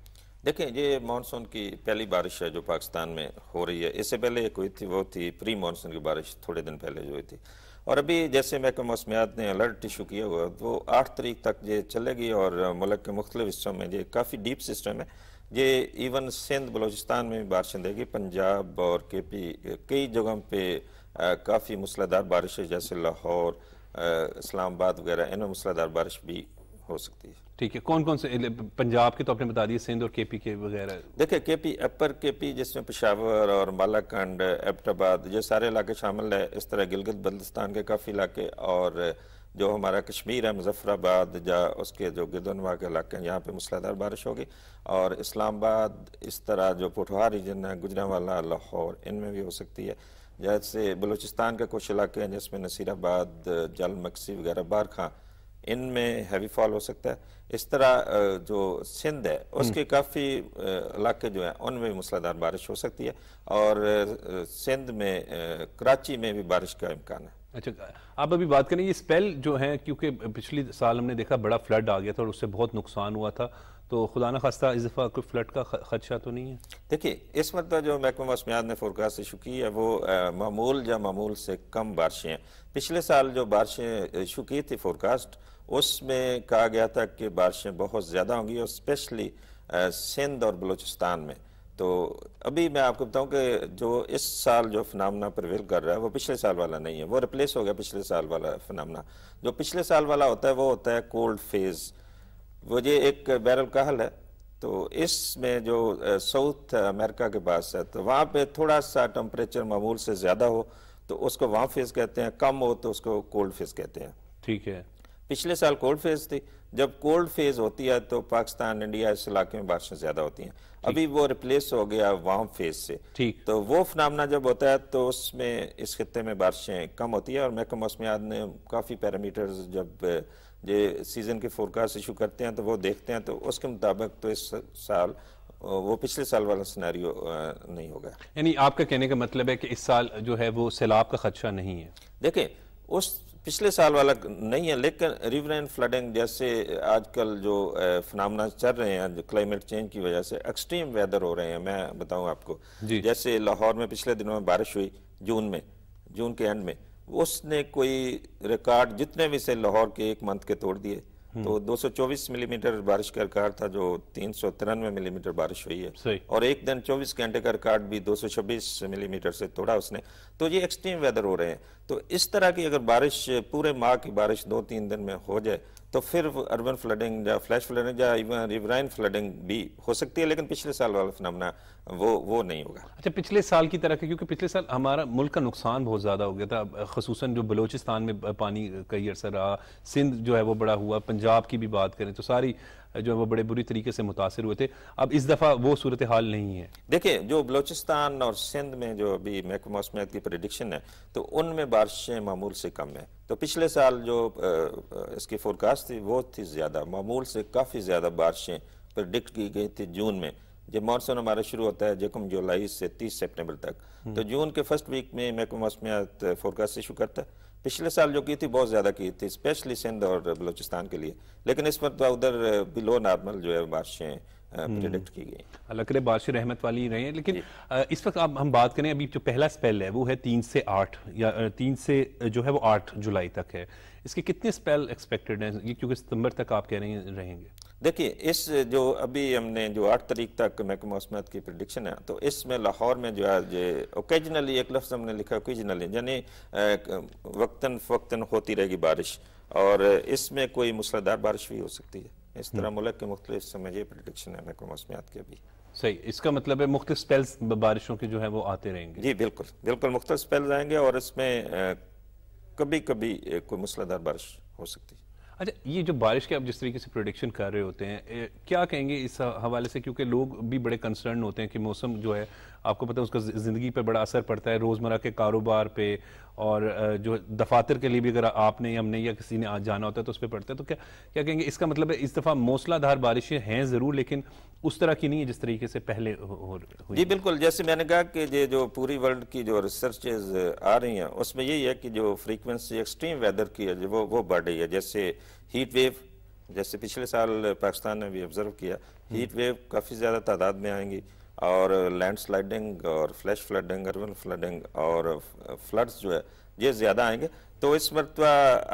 دیکھیں یہ مانسون کی پہلی بارش ہے جو پاکستان میں ہو رہی ہے. اس سے پہلے ایک ہوئی تھی, وہ تھی پری مانسون کی بارش تھوڑے دن پہلے جو ہوئی تھی. اور ابھی جیسے محکمہ موسمیات نے الرٹ ایشو کیا ہوا وہ 8 تاریخ تک یہ چلے گی, اور ملک کے مختلف حصوں میں یہ کافی ڈیپ سسٹم ہے. یہ ایون سندھ بلوچستان میں بھی بارشیں دے گی, پنجاب اور کے پی کئی جگہوں پہ کافی موسلادھار بارش ہے, جیسے لاہور, اسلام آباد وغیرہ, ان میں موسلادھار بارش بھی ہو سکتی ہے. ٹھیک ہے, کون کون سے پنجاب کے تو آپ نے بتا دیے, سندھ اور کے پی کے وغیرہ؟ دیکھیں کے پی, اپر کے پی جس میں پشاور اور بالاکنڈ, ایبٹ آباد, یہ سارے علاقے شامل ہے. اس طرح گلگت بلتستان کے کافی علاقے, اور جو ہمارا کشمیر ہے, مظفر آباد یا اس کے جو گرد و نواح کے علاقے ہیں, یہاں پہ موسلادھار بارش ہوگی. اور اسلام آباد, اس طرح جو پوٹھوہار ریجن ہے, گجرانوالہ, لاہور, ان میں بھی ہو سکتی ہے. جیسے بلوچستان کے کچھ علاقے ہیں جس میں نصیر آباد, جل مکسی وغیرہ, بارکھاں, ان میں ہیوی فال ہو سکتا ہے. اس طرح جو سندھ ہے اس کے کافی علاقے جو ہیں ان میں بھی موسلادھار بارش ہو سکتی ہے, اور سندھ میں کراچی میں بھی بارش کا امکان ہے. اچھا, آپ ابھی بات کریں یہ اسپیل جو ہیں, کیونکہ پچھلی سال ہم نے دیکھا بڑا فلڈ آ گیا تھا اور اس سے بہت نقصان ہوا تھا, تو خدا نہ خواستہ اس دفعہ کوئی فلڈ کا خدشہ تو نہیں ہے؟ دیکھیے اس مرتبہ جو محکمہ موسمیات نے فورکاسٹ ایشو کی ہے وہ معمول یا معمول سے کم بارشیں ہیں. پچھلے سال جو بارشیں ایشو کی تھی فورکاسٹ, اس میں کہا گیا تھا کہ بارشیں بہت زیادہ ہوں گی, اور اسپیشلی سندھ اور بلوچستان میں. تو ابھی میں آپ کو بتاؤں کہ جو اس سال جو فنامنا پرویل کر رہا ہے وہ پچھلے سال والا نہیں ہے, وہ ریپلیس ہو گیا پچھلے سال والا فنامنا. جو پچھلے سال والا ہوتا ہے وہ ہوتا ہے کولڈ فیز, وہ یہ ایک بحر الکاہل ہے. تو اس میں جو ساؤتھ امریکہ کے پاس ہے, تو وہاں پہ تھوڑا سا ٹمپریچر معمول سے زیادہ ہو تو اس کو وہاں فیز کہتے ہیں, کم ہو تو اس کو کولڈ فیز کہتے ہیں. ٹھیک ہے, پچھلے سال کولڈ فیز تھی. جب کولڈ فیز ہوتی ہے تو پاکستان, انڈیا, اس علاقے میں بارشیں زیادہ ہوتی ہیں. ابھی وہ ریپلیس ہو گیا وارم فیز سے. تو وہ فنامنا جب ہوتا ہے تو اس میں اس خطے میں بارشیں کم ہوتی ہے, اور محکمہ موسمیات نے کافی پیرامیٹرز جب یہ سیزن کے فورکاسٹ ایشو کرتے ہیں تو وہ دیکھتے ہیں, تو اس کے مطابق تو اس سال وہ پچھلے سال والا سیناریو نہیں ہوگا. یعنی آپ کا کہنے کا مطلب ہے کہ اس سال جو ہے وہ سیلاب کا خدشہ نہیں ہے؟ دیکھیں اس پچھلے سال والا نہیں ہے, لیکن ریورین فلڈنگ جیسے آج کل جو فنامنا چل رہے ہیں جو کلائمیٹ چینج کی وجہ سے ایکسٹریم ویدر ہو رہے ہیں. میں بتاؤں آپ کو, جیسے لاہور میں پچھلے دنوں میں بارش ہوئی جون کے اینڈ میں, اس نے کوئی ریکارڈ جتنے بھی سے لاہور کے ایک منتھ کے توڑ دیے. تو 224 ملی میٹر بارش کا ریکارڈ تھا, جو 393 ملی میٹر بارش ہوئی ہے, اور ایک دن 24 گھنٹے کا ریکارڈ بھی 226 ملی میٹر سے توڑا اس نے. تو یہ ایکسٹریم ویدر ہو رہے ہیں. تو اس طرح کی اگر بارش پورے ماہ کی بارش 2-3 دن میں ہو جائے تو پھر اربن فلڈنگ یا فلیش فلڈنگ یا ایون ریورائن فلڈنگ بھی ہو سکتی ہے, لیکن پچھلے سال والا فنامنا وہ نہیں ہوگا. اچھا, پچھلے سال کی طرح کیونکہ پچھلے سال ہمارا ملک کا نقصان بہت زیادہ ہو گیا تھا, خصوصاً جو بلوچستان میں پانی کئی عرصہ رہا, سندھ جو ہے وہ بڑا ہوا, پنجاب کی بھی بات کریں تو ساری جو ہے وہ بڑے بری طریقے سے متاثر ہوئے تھے. اب اس دفعہ وہ صورتحال نہیں ہے. دیکھیں جو بلوچستان اور سندھ میں جو ابھی محکمہ موسمیات کی پریڈکشن ہے تو ان میں بارشیں معمول سے کم ہیں. تو پچھلے سال جو اس کی فورکاسٹ تھی وہ تھی زیادہ, معمول سے کافی زیادہ بارشیں پریڈکٹ کی گئی تھی جون میں. جب مانسون ہمارا شروع ہوتا ہے یکم جولائی سے 30 سپٹمبر تک, تو جون کے فرسٹ ویک میں محکمہ موسمیات فورکاسٹ ایشو کرتا ہے. پچھلے سال جو کی تھی بہت زیادہ کی تھی, اسپیشلی سندھ اور بلوچستان کے لیے, لیکن اس مرتبہ ادھر بلو نارمل جو ہے بارشیں پریڈکٹ کی گئی. اللہ کرے بارشیں رحمت والی رہے ہیں. لیکن اس وقت ہم بات کریں, ابھی جو پہلا سپیل ہے وہ ہے 3 سے 8 یا 3 سے جو ہے وہ 8 جولائی تک ہے. اس کے کتنے سپیل ایکسپیکٹڈ ہیں, کیونکہ ستمبر تک آپ کہہ رہے ہیں رہیں گے؟ دیکھیے اس جو ابھی ہم نے جو 8 تاریخ تک محکمہ موسمیات کی پریڈکشن ہے, تو اس میں لاہور میں جو ہے اوکیجنلی, ایک لفظ ہم نے لکھا اوکیجنلی, یعنی وقتاً فوقتاً ہوتی رہے گی بارش, اور اس میں کوئی موسلادھار بارش بھی ہو سکتی ہے. اس طرح ملک کے مختلف حصوں میں یہ پریڈکشن ہے محکمہ موسمیات کی ابھی. صحیح, اس کا مطلب ہے مختلف سپیلز بارشوں کے جو ہیں وہ آتے رہیں گے؟ جی بالکل مختلف سپیلز آئیں گے, اور اس میں کبھی کبھی کوئی موسلادھار بارش ہو سکتی ہے. اچھا, یہ جو بارش کے آپ جس طریقے سے پریڈکشن کر رہے ہوتے ہیں, کیا کہیں گے اس حوالے سے, کیونکہ لوگ بھی بڑے کنسرن ہوتے ہیں کہ موسم جو ہے آپ کو پتہ ہے اس کا زندگی پہ بڑا اثر پڑتا ہے, روزمرہ کے کاروبار پہ اور جو دفاتر کے لیے بھی اگر آپ نے ہم نے یا کسی نے آج جانا ہوتا ہے تو اس پہ پڑتے ہیں. تو کیا کہیں گے اس کا مطلب ہے اس دفعہ موسلا دھار بارشیں ہیں ضرور لیکن اس طرح کی نہیں ہے جس طریقے سے پہلے ہوئی؟ جی بالکل، جیسے میں نے کہا کہ یہ جو پوری ورلڈ کی جو ریسرچز آ رہی ہیں اس میں یہی ہے کہ جو فریکوینسی ایکسٹریم ویدر کی ہے وہ بڑھ رہی ہے. جیسے ہیٹ ویو، جیسے پچھلے سال پاکستان نے بھی آبزرو کیا، ہیٹ ویو کافی زیادہ تعداد میں آئیں گی، اور لینڈ سلائڈنگ اور فلیش فلڈنگ، اربن فلڈنگ اور فلڈز جو ہے یہ زیادہ آئیں گے. تو اس مرتبہ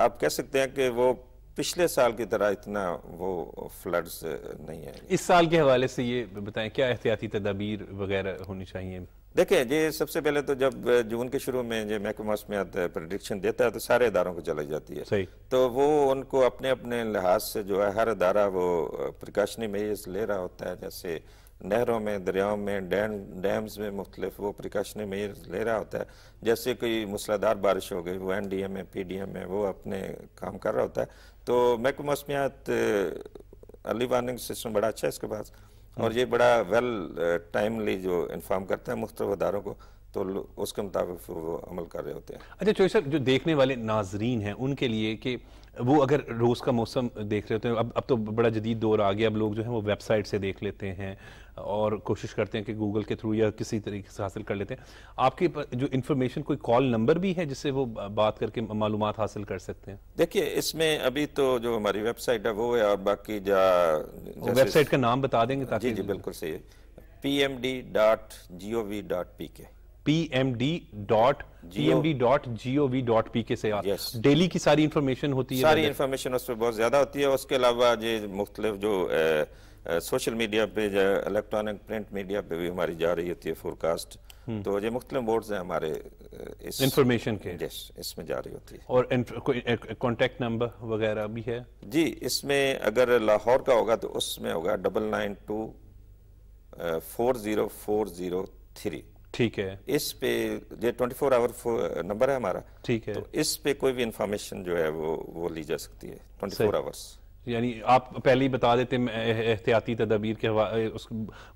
آپ کہہ سکتے ہیں کہ وہ پچھلے سال کی طرح اتنا وہ فلڈز نہیں ہے. اس سال کے حوالے سے یہ بتائیں کیا احتیاطی تدابیر وغیرہ ہونی چاہیے؟ دیکھیں یہ سب سے پہلے تو جب جون کے شروع میں جو محکمہ موسمیات پریڈکشن دیتا ہے تو سارے اداروں کو چلائی جاتی ہے. صحیح. تو وہ ان کو اپنے اپنے لحاظ سے جو ہے ہر ادارہ وہ پریکاشنی میجرز لے رہا ہوتا ہے. جیسے نہروں میں، دریاؤں میں، ڈیمز میں مختلف وہ پریکاشنی میجرز لے رہا ہوتا ہے. جیسے کوئی موسلادھار بارش ہو گئی، وہ این ڈی ایم ہے، پی ڈی ایم ہے، وہ اپنے کام کر رہا ہوتا ہے. تو محکمہ موسمیات ارلی وارننگ سسٹم بڑا اچھا ہے اس کے پاس، اور یہ بڑا ویل ٹائملی جو انفارم کرتا ہے مختلف اداروں کو، تو اس کے مطابق وہ عمل کر رہے ہوتے ہیں. اچھا چوہی صاحب، جو دیکھنے والے ناظرین ہیں ان کے لیے کہ وہ اگر روز کا موسم دیکھ رہے ہوتے ہیں، اب تو بڑا جدید دور آ گیا، اب لوگ جو ہیں وہ ویب سائٹ سے دیکھ لیتے ہیں اور کوشش کرتے ہیں کہ گوگل کے تھرو یا کسی طریقے سے حاصل کر لیتے ہیں. آپ کے جو انفارمیشن کوئی کال نمبر بھی ہے جس سے وہ بات کر کے معلومات حاصل کر سکتے ہیں؟ دیکھیے اس میں ابھی تو جو ہماری ویب سائٹ ہے وہ ہے، اور باقی ویب سائٹ کا نام بتا دیں گے؟ جی بالکل صحیح ہے، pmd.gov.pk. pmd.gov.pk سے ڈیلی کی ساری انفارمیشن ہوتی ہے؟ ساری انفارمیشن اس پہ بہت زیادہ ہوتی ہے. اس کے علاوہ یہ مختلف جو سوشل میڈیا پہ، الیکٹرانک پرنٹ میڈیا پہ بھی ہماری جا رہی ہوتی ہے فورکاسٹ. تو یہ مختلف بورڈز ہیں ہمارے انفارمیشن کے، اس میں جا رہی ہوتی ہے. اور کوئی کانٹیکٹ نمبر وغیرہ بھی ہے؟ جی اس میں اگر لاہور کا ہوگا تو اس میں ہوگا 99240403. ٹھیک ہے. اس پہ یہ 24 آور نمبر ہے ہمارا. ٹھیک ہے. تو اس پہ کوئی بھی انفارمیشن جو ہے وہ لی جا سکتی ہے 24 آورس. یعنی آپ پہلے ہی بتا دیتے احتیاطی تدابیر کے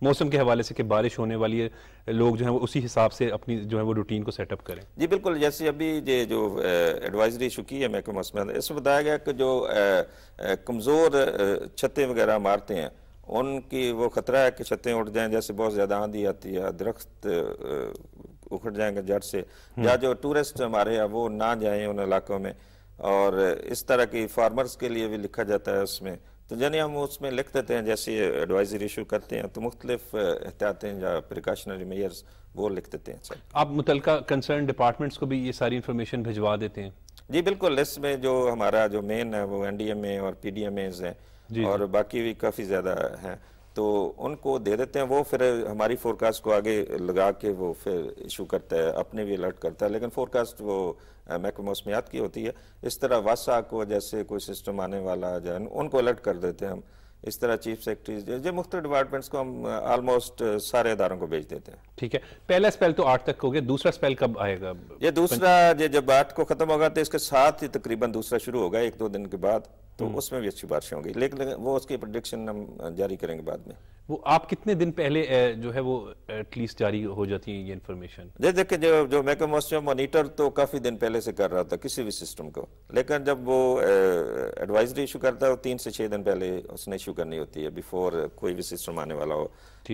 موسم کے حوالے سے کہ بارش ہونے والی ہے، لوگ جو ہیں وہ اسی حساب سے اپنی جو ہے وہ روٹین کو سیٹ اپ کریں. جی بالکل، جیسے ابھی یہ جو ایڈوائزری ایشو کی ہے محکمہ موسمیات، اس میں بتایا گیا کہ جو کمزور چھتیں وغیرہ مارتے ہیں ان کی وہ خطرہ ہے کہ چھتیں اٹھ جائیں. جیسے بہت زیادہ آندھی آتی ہے، درخت اکھڑ جائیں گے جڑ سے، یا جو ٹورسٹ ہمارے ہیں وہ نہ جائیں ان علاقوں میں. اور اس طرح کی فارمرز کے لیے بھی لکھا جاتا ہے اس میں. تو یعنی ہم اس میں لکھ دیتے ہیں جیسے ایڈوائزری ایشو کرتے ہیں تو مختلف احتیاطیں یا پریکاشنری میجرز وہ لکھ دیتے ہیں. آپ متعلقہ کنسرن ڈپارٹمنٹس کو بھی یہ ساری انفارمیشن بھجوا دیتے ہیں؟ جی بالکل، اس میں جو ہمارا جو مین ہے وہ این ڈی ایم اے اور پی ڈی ایم ایز ہیں، اور باقی بھی کافی زیادہ ہیں، تو ان کو دے دیتے ہیں. وہ پھر ہماری فورکاسٹ کو آگے لگا کے وہ پھر ایشو کرتا ہے، اپنے بھی الرٹ کرتا ہے. لیکن فورکاسٹ وہ محکمہ موسمیات کی ہوتی ہے. اس طرح واسا کو جیسے کوئی سسٹم آنے والا ہے ان کو الرٹ کر دیتے ہیں ہم. اس طرح چیف سیکرٹریز جو مختلف ڈپارٹمنٹس کو ہم آلموسٹ سارے اداروں کو بھیج دیتے ہیں. ٹھیک ہے. پہلا اسپیل تو 8 تک ہو گیا، دوسرا اسپیل کب آئے گا؟ یہ دوسرا جب 8 کو ختم ہوگا تو اس کے ساتھ ہی تقریباً دوسرا شروع ہوگا 1-2 دن کے بعد. تو اس میں بھی اچھی بارشیں ہوں گی، لیکن وہ اس کی پریڈکشن ہم جاری کریں گے بعد میں. وہ آپ کتنے دن پہلے جو ہے وہ ایٹ لیسٹ جاری ہو جاتی ہیں یہ انفارمیشن؟ دیکھیں جو محکمہ موسمیات مانیٹر تو کافی دن پہلے سے کر رہا تھا کسی بھی سسٹم کو، لیکن جب وہ ایڈوائزری ایشو کرتا ہے وہ 3 سے 6 دن پہلے اس نے ایشو کرنی ہوتی ہے بیفور کوئی بھی سسٹم آنے والا ہو.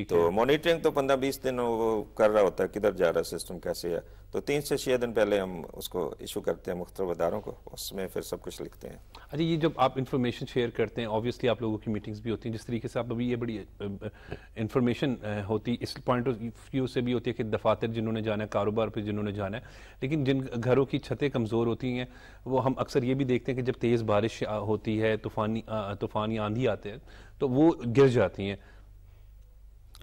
تو مانیٹرنگ تو 15-20 دن وہ کر رہا ہوتا ہے کدھر جا رہا ہے سسٹم کیسے ہے. تو 3 سے 6 دن پہلے ہم اس کو ایشو کرتے ہیں مختلف اداروں کو، اس میں پھر سب کچھ لکھتے ہیں. اچھا، یہ جب آپ انفارمیشن شیئر کرتے ہیں آبویسلی آپ لوگوں کی میٹنگز بھی ہوتی ہیں، جس طریقے سے آپ ابھی یہ بڑی انفارمیشن ہوتی اس پوائنٹ آف ویو سے بھی ہوتی ہے کہ دفاتر جنہوں نے جانا ہے، کاروبار پہ جنہوں نے جانا ہے، لیکن جن گھروں کی چھتیں کمزور ہوتی ہیں وہ ہم اکثر یہ بھی دیکھتے ہیں کہ جب تیز بارش ہوتی ہے، طوفانی آندھی آتے ہیں تو وہ گر جاتی ہیں.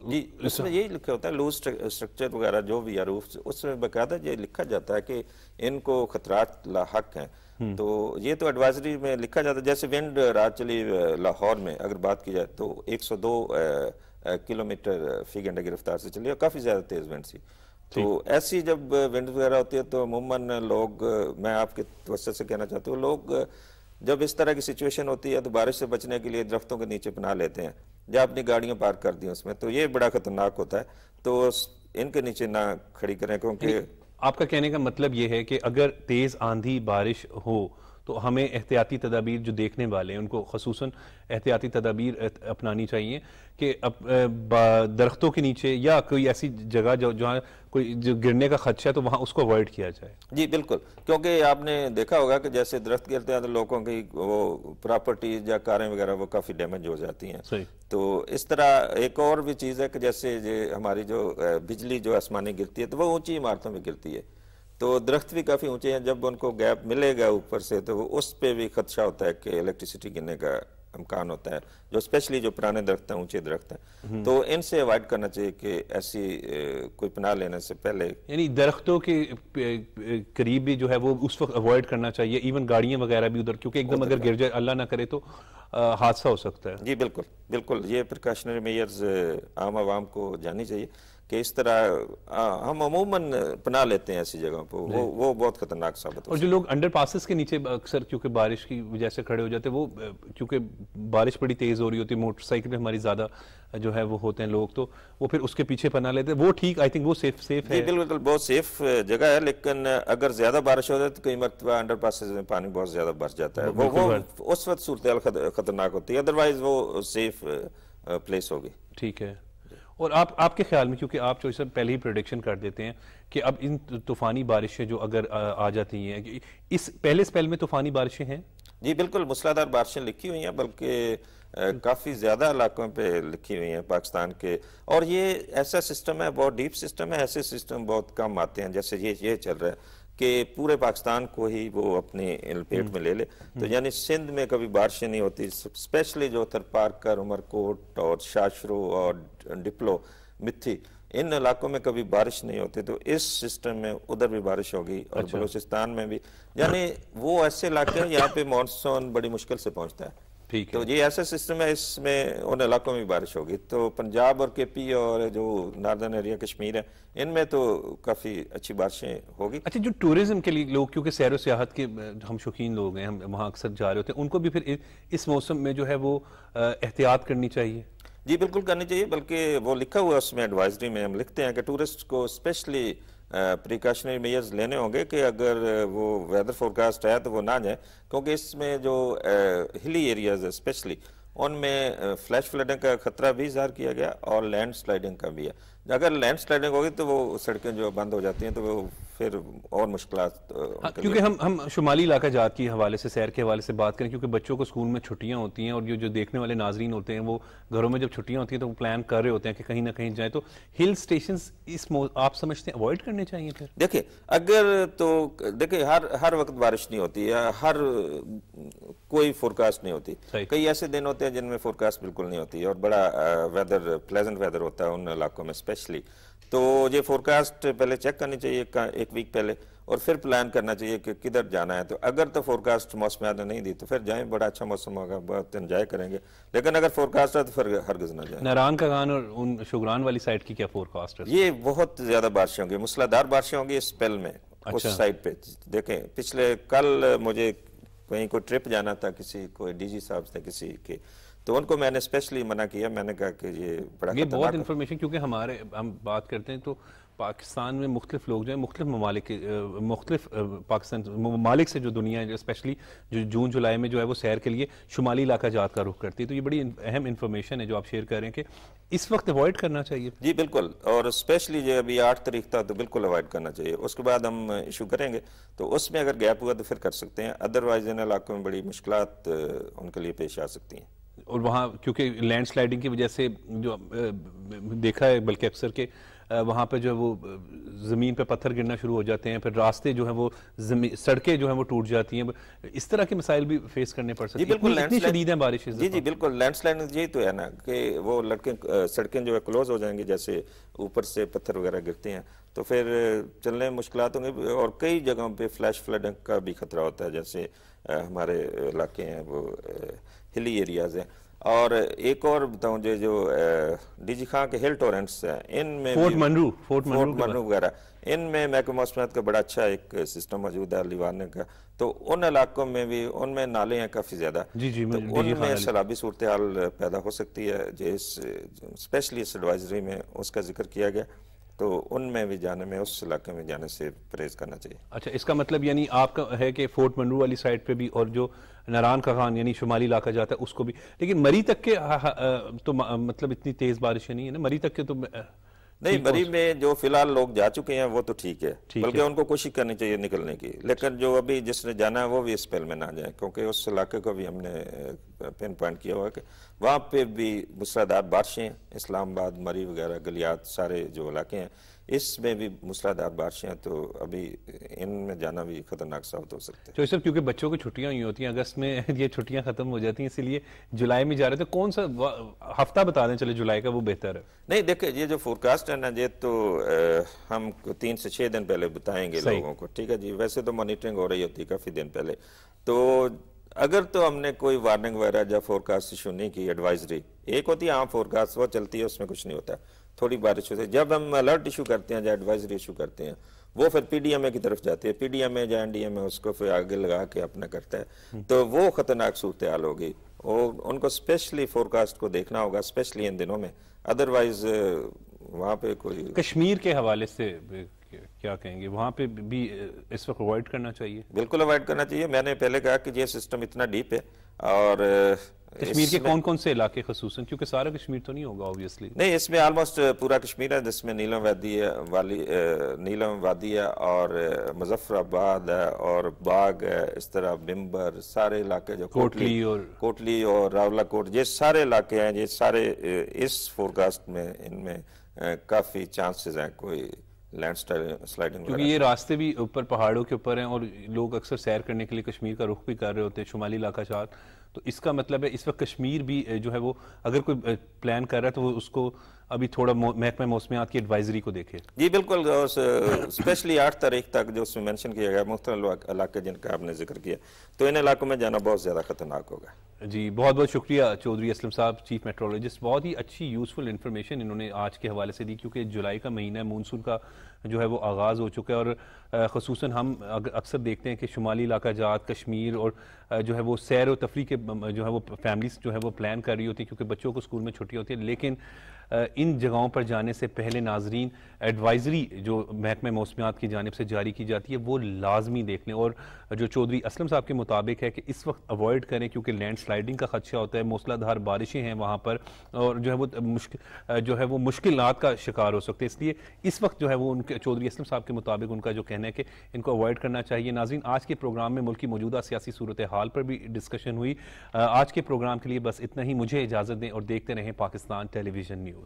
جی اس میں یہی لکھا ہوتا ہے لوز اسٹرکچر وغیرہ جو بھی روف، اس میں باقاعدہ یہ لکھا جاتا ہے کہ ان کو خطرات لاحق ہیں. تو یہ تو ایڈوائزری میں لکھا جاتا ہے. جیسے ونڈ رات چلی لاہور میں اگر بات کی جائے تو 102 کلومیٹر فی گھنٹے کی رفتار سے چلی اور کافی زیادہ تیز ونڈ سی. تو ایسی جب ونڈ وغیرہ ہوتی ہے تو عموماً لوگ، میں آپ کے توسط سے کہنا چاہتا ہوں، لوگ جب اس طرح کی سچویشن ہوتی ہے تو بارش سے بچنے کے لیے درختوں کے نیچے پناہ لیتے ہیں یا اپنی گاڑیاں پارک کر دیں اس میں. تو یہ بڑا خطرناک ہوتا ہے، تو ان کے نیچے نہ کھڑی کریں کیونکہ آپ کا کہنے کا مطلب یہ ہے کہ اگر تیز آندھی بارش ہو تو ہمیں احتیاطی تدابیر جو دیکھنے والے ہیں ان کو خصوصاً احتیاطی تدابیر اپنانی چاہیے کہ درختوں کے نیچے یا کوئی ایسی جگہ جہاں کوئی جو گرنے کا خدشہ ہے تو وہاں اس کو اوائڈ کیا جائے. جی بالکل, کیونکہ آپ نے دیکھا ہوگا کہ جیسے درخت گرتے ہیں تو لوگوں کی وہ پراپرٹیز یا کاریں وغیرہ وہ کافی ڈیمیج ہو جاتی ہیں. تو اس طرح ایک اور بھی چیز ہے کہ جیسے ہماری جو بجلی جو آسمانی گرتی ہے تو وہ اونچی عمارتوں میں گرتی ہے, تو درخت بھی کافی اونچے ہیں, جب ان کو گیپ ملے گا اوپر سے تو وہ اس پہ بھی خدشہ ہوتا ہے کہ الیکٹریسٹی گرنے کا امکان ہوتا ہے, جو اسپیشلی جو پرانے درخت ہیں, اونچے درخت ہیں, تو ان سے اوائڈ کرنا چاہیے کہ ایسی کوئی پناہ لینے سے پہلے, یعنی درختوں کے قریب بھی جو ہے وہ اس وقت اوائڈ کرنا چاہیے, ایون گاڑیاں وغیرہ بھی ادھر, کیونکہ ایک دم اگر گر جائے اللہ نہ کرے تو حادثہ ہو سکتا ہے. جی بالکل بالکل, یہ پریکاشنری میئرز عام عوام کو جاننی چاہیے کہ اس طرح ہم عموماً پناہ لیتے ہیں ایسی جگہوں پہ, وہ بہت خطرناک ثابت ہوتا ہے. اور جو لوگ انڈر پاسز کے نیچے اکثر کیونکہ بارش کی وجہ سے کھڑے ہو جاتے ہیں, وہ کیونکہ بارش بڑی تیز ہو رہی ہوتی ہے, موٹر سائیکل پہ ہماری زیادہ جو ہے وہ ہوتے ہیں لوگ, تو وہ پھر اس کے پیچھے پناہ لیتے ہیں, وہ ٹھیک آئی تھنک وہ سیف ہے. جی بالکل, بہت سیف جگہ ہے, لیکن اگر زیادہ بارش ہو جائے تو کئی مرتبہ انڈر پاسز میں پانی بہت زیادہ بھر جاتا ہے, وہ اس وقت صورتحال خطرناک ہوتی ہے, ادروائز وہ سیف پلیس ہوگی. ٹھیک ہے. اور آپ کے خیال میں, کیونکہ آپ جو اس سے پہلے ہی پریڈکشن کر دیتے ہیں کہ اب ان طوفانی بارشیں جو اگر آ جاتی ہیں, اس پہلے اسپیل میں طوفانی بارشیں ہیں؟ جی بالکل, موسلادھار بارشیں لکھی ہوئی ہیں, بلکہ کافی زیادہ علاقوں پہ لکھی ہوئی ہیں پاکستان کے, اور یہ ایسا سسٹم ہے, بہت ڈیپ سسٹم ہے, ایسے سسٹم بہت کم آتے ہیں جیسے یہ چل رہا ہے کہ پورے پاکستان کو ہی وہ اپنی لپیٹ میں لے لے. تو یعنی سندھ میں کبھی بارشیں نہیں ہوتی, اسپیشلی جو تھرپارکر, عمرکوٹ اور شاشرو اور ڈپلو, متھی, ان علاقوں میں کبھی بارش نہیں ہوتی, تو اس سسٹم میں ادھر بھی بارش ہوگی, اور بلوچستان میں بھی, یعنی وہ ایسے علاقے ہیں یہاں پہ مانسون بڑی مشکل سے پہنچتا ہے. تو یہ ایسا سسٹم ہے, اس میں ان علاقوں میں بارش ہوگی. تو پنجاب اور کے پی اور جو ناردرن ایریا کشمیر ہے, ان میں تو کافی اچھی بارشیں ہوگی. اچھا, جو ٹورزم کے لیے لوگ, کیونکہ سیر و سیاحت کے ہم شوقین لوگ ہیں, ہم وہاں اکثر جا رہے ہوتے ہیں, ان کو بھی پھر اس موسم میں جو ہے وہ احتیاط کرنی چاہیے؟ جی بالکل کرنی چاہیے, بلکہ وہ لکھا ہوا اس میں ایڈوائزری میں ہم لکھتے ہیں کہ ٹورسٹ کو اسپیشلی پریکاشنری میئرز لینے ہوں گے کہ اگر وہ ویدر فورکاسٹ ہے تو وہ نہ جائیں, کیونکہ اس میں جو ہلی ایریاز ہے اسپیشلی, ان میں فلیش فلڈنگ کا خطرہ بھی اظہار کیا گیا, اور لینڈ سلائڈنگ کا بھی ہے. اگر لینڈ سلائڈنگ ہوگی تو وہ سڑکیں جو بند ہو جاتی ہیں تو وہ پھر اور مشکلات, کیونکہ ہم شمالی علاقہ جات کے حوالے سے, سیر کے حوالے سے بات کریں, کیونکہ بچوں کو اسکول میں چھٹیاں ہوتی ہیں, اور جو دیکھنے والے ناظرین ہوتے ہیں وہ گھروں میں جب چھٹیاں ہوتی ہیں تو وہ پلان کر رہے ہوتے ہیں کہ کہیں نہ کہیں جائیں, تو ہل سٹیشنز آپ سمجھتے ہیں اوائڈ کرنے چاہیے پھر؟ دیکھیں اگر تو دیکھیں ہر وقت بارش نہیں ہوتی, یا ہر کوئی فورکاسٹ نہیں ہوتی, کئی ایسے دن ہوتے ہیں جن میں فورکاسٹ بالکل نہیں ہوتی, اور بڑا ویدر پلیزنٹ ویدر ہوتا ہے ان علاقوں میں اسپیشلی. تو یہ فورکاسٹ پہلے چیک کرنی چاہیے ایک ویک پہلے, اور پھر پلان کرنا چاہیے کہ کدھر جانا ہے. تو اگر تو فورکاسٹ موسمیات نے نہیں دی تو پھر جائیں, بڑا اچھا موسم ہوگا, بہت انجوائے کریں گے, لیکن اگر فورکاسٹ ہے تو پھر ہرگز نہ جائیں. ناران کا گان اور ان شگران والی سائٹ کی کیا فورکاسٹ ہے؟ یہ بہت زیادہ بارشیں ہوں گی, موسلادھار بارشیں ہوں گی اس اسپیل میں, اس سائٹ پہ. دیکھیں پچھلے کل مجھے کہیں کوئی ٹرپ جانا تھا, کسی کوئی ڈی جی صاحب تھے کسی کے, تو ان کو میں نے اسپیشلی منع کیا, میں نے کہا کہ یہ بڑا یہ بہت انفارمیشن, کیونکہ ہم بات کرتے ہیں تو پاکستان میں مختلف لوگ جو ہیں مختلف پاکستان ممالک سے جو دنیا ہے, اسپیشلی جو جون جولائی میں جو ہے وہ سیر کے لیے شمالی علاقہ جات کا رخ کرتی ہے, تو یہ بڑی اہم انفارمیشن ہے جو آپ شیئر کر رہے ہیں کہ اس وقت اوائڈ کرنا چاہیے. جی بالکل, اور اسپیشلی جو ابھی 8 تاریخ تھا تو بالکل اوائڈ کرنا چاہیے. اس کے بعد ہم ایشو کریں گے تو اس میں اگر گیپ ہوا تو پھر کر سکتے ہیں, ادروائز ان علاقوں میں بڑی مشکلات ان کے لیے پیش آ سکتی ہیں. اور وہاں کیونکہ لینڈ سلائڈنگ کی وجہ سے جو دیکھا ہے, بلکہ اکثر کہ وہاں پہ جو ہے وہ زمین پہ پتھر گرنا شروع ہو جاتے ہیں, پھر راستے جو ہیں وہ سڑکیں جو ہیں وہ ٹوٹ جاتی ہیں, اس طرح کے مسائل بھی فیس کرنے پڑ سکتے ہیں. اتنی شدید ہیں بارشیں. جی بالکل, لینڈ سلائڈنگ یہی تو ہے نا کہ وہ سڑکیں جو ہے کلوز ہو جائیں گی, جیسے اوپر سے پتھر وغیرہ گرتے ہیں تو پھر چلنے میں مشکلات ہوں گے, اور کئی جگہوں پہ فلیش فلڈنگ کا بھی خطرہ ہوتا ہے, جیسے ہمارے علاقے ہیں وہ ہلی ایریاز ہیں. اور ایک اور بتاؤں جو ڈی جی خان کے ہل ٹورنٹس ہیں, ان میں فورٹ منرو وغیرہ, ان میں محکمہ موسمیات کا بڑا اچھا ایک سسٹم موجود ہے لیوانے کا, تو ان علاقوں میں بھی ان میں نالے ہیں کافی زیادہ, تو ان میں سیلابی صورتحال پیدا ہو سکتی ہے, اسپیشلی اس ایڈوائزری میں اس کا ذکر کیا گیا. تو ان میں بھی جانے میں، اس علاقے میں جانے سے پرہیز کرنا چاہیے۔ اچھا، اس کا مطلب یعنی آپ کا ہے کہ فورٹ منرو والی سائڈ پہ بھی، اور جو ناران کا خان یعنی شمالی علاقہ جاتا ہے اس کو بھی، لیکن مری تک کے تو مطلب اتنی تیز بارشیں نہیں ہیں نا مری تک کے؟ تو نہیں، مری میں جو فی الحال لوگ جا چکے ہیں وہ تو ٹھیک ہے، بلکہ ان کو کوشش کرنی چاہیے نکلنے کی، لیکن جو ابھی جس نے جانا ہے وہ بھی اس پہل میں نہ جائیں، کیونکہ اس علاقے کو بھی ہم نے پن پوائنٹ کیا ہوا کہ وہاں پہ بھی موسلادھار بارشیں ہیں، اسلام آباد، مری وغیرہ، گلیات، سارے جو علاقے ہیں اس میں بھی موسلادھار بارشیں ہیں، تو ابھی ان میں جانا بھی خطرناک ثابت ہو سکتے ہیں۔ تو صرف کیونکہ بچوں کی چھٹیاں ہوئی ہوتی ہیں اگست میں، یہ چھٹیاں ختم ہو جاتی ہیں، اسی لیے جولائی میں جا رہے تھے، کون سا ہفتہ بتا دیں چلے جولائی کا، وہ بہتر ہے؟ نہیں دیکھیں، یہ جو فورکاسٹ ہے نا، یہ تو ہم 3 سے 6 دن پہلے بتائیں گے لوگوں کو، ٹھیک ہے جی، ویسے تو مانیٹرنگ ہو رہی ہوتی ہے کافی دن پہلے، تو اگر تو ہم نے کوئی وارننگ وغیرہ یا فورکاسٹ ایشو نہیں کی، ایڈوائزری ایک ہوتی ہے عام فورکاسٹ، وہ چلتی ہے، اس میں کچھ نہیں ہوتا، تھوڑی بارش ہوتی ہے۔ جب ہم الرٹ ایشو کرتے ہیں یا ایڈوائزری ایشو کرتے ہیں، وہ پھر پی ڈی ایم اے کی طرف جاتی ہے، پی ڈی ایم اے یا این ڈی ایم اے اس کو پھر آگے لگا کے اپنا کرتا ہے، تو وہ خطرناک صورتحال ہوگی، اور ان کو اسپیشلی فورکاسٹ کو دیکھنا ہوگا، اسپیشلی ان دنوں میں، ادروائز وہاں پہ کوئی۔ کشمیر کے حوالے سے کیا کہیں گے؟ وہاں پہ بھی اس وقت اوائڈ کرنا چاہیے؟ بالکل اوائڈ کرنا چاہیے، میں نے پہلے کہا کہ یہ سسٹم اتنا ڈیپ ہے، اور کشمیر کے کون کون سے علاقے خصوصاً، کیونکہ سارا کشمیر تو نہیں ہوگا اوبویسلی؟ نہیں، اس میں آلموسٹ پورا کشمیر ہے، جس میں نیلم وادی ہے اور مظفر آباد ہے اور باغ ہے، اس طرح بمبر، سارے علاقے جو کوٹلی اور راولہ کوٹ، یہ سارے علاقے ہیں، یہ سارے اس فورکاسٹ میں ان میں کافی چانسز ہیں کوئی لینڈ سلائڈنگ، کیونکہ یہ راستے بھی اوپر پہاڑوں کے اوپر ہیں اور لوگ اکثر سیر کرنے کے لیے کشمیر کا رخ بھی کر رہے ہوتے ہیں، شمالی علاقہ جات، تو اس کا مطلب ہے اس وقت کشمیر بھی جو ہے وہ اگر کوئی پلان کر رہا ہے تو وہ اس کو ابھی تھوڑا محکمہ موسمیات کی ایڈوائزری کو دیکھے۔ جی بالکل، اسپیشلی 8 تاریخ تک جو اس میں منشن کیا گیا مختلف علاقے جن کا آپ نے ذکر کیا، تو ان علاقوں میں جانا بہت زیادہ خطرناک ہوگا۔ جی بہت بہت شکریہ چودھری اسلم صاحب، چیف میٹرولوجسٹ، بہت ہی اچھی یوزفل انفارمیشن انہوں نے آج کے حوالے سے دی، کیونکہ جولائی کا مہینہ ہے، مونسون کا جو ہے وہ آغاز ہو چکا ہے، اور خصوصاً ہم اکثر دیکھتے ہیں کہ شمالی علاقہ جات، کشمیر اور جو ہے وہ سیر و تفریح کے جو ہے وہ فیملیز جو ہے وہ پلان کر رہی ہوتی ہے، کیونکہ بچوں کو اسکول میں چھٹی ہوتی ہے، لیکن ان جگہوں پر جانے سے پہلے ناظرین ایڈوائزری جو محکمہ موسمیات کی جانب سے جاری کی جاتی ہے وہ لازمی دیکھ لیں، اور جو چودھری اسلم صاحب کے مطابق ہے کہ اس وقت اوائڈ کریں، کیونکہ لینڈ سلائڈنگ کا خدشہ ہوتا ہے، موسلادھار بارشیں ہیں وہاں پر، اور جو ہے وہ مشکلات کا شکار ہو سکتے ہیں، اس لیے اس وقت جو ہے وہ ان کے چودھری اسلم صاحب کے مطابق ان کا جو کہنا ہے کہ ان کو اوائڈ کرنا چاہیے۔ ناظرین، آج کے پروگرام میں ملک کی موجودہ سیاسی صورتحال پر بھی ڈسکشن ہوئی۔ آج کے پروگرام کے لیے بس اتنا ہی، مجھے اجازت دیں اور دیکھتے رہیں پاکستان ٹیلی ویژن نیوز۔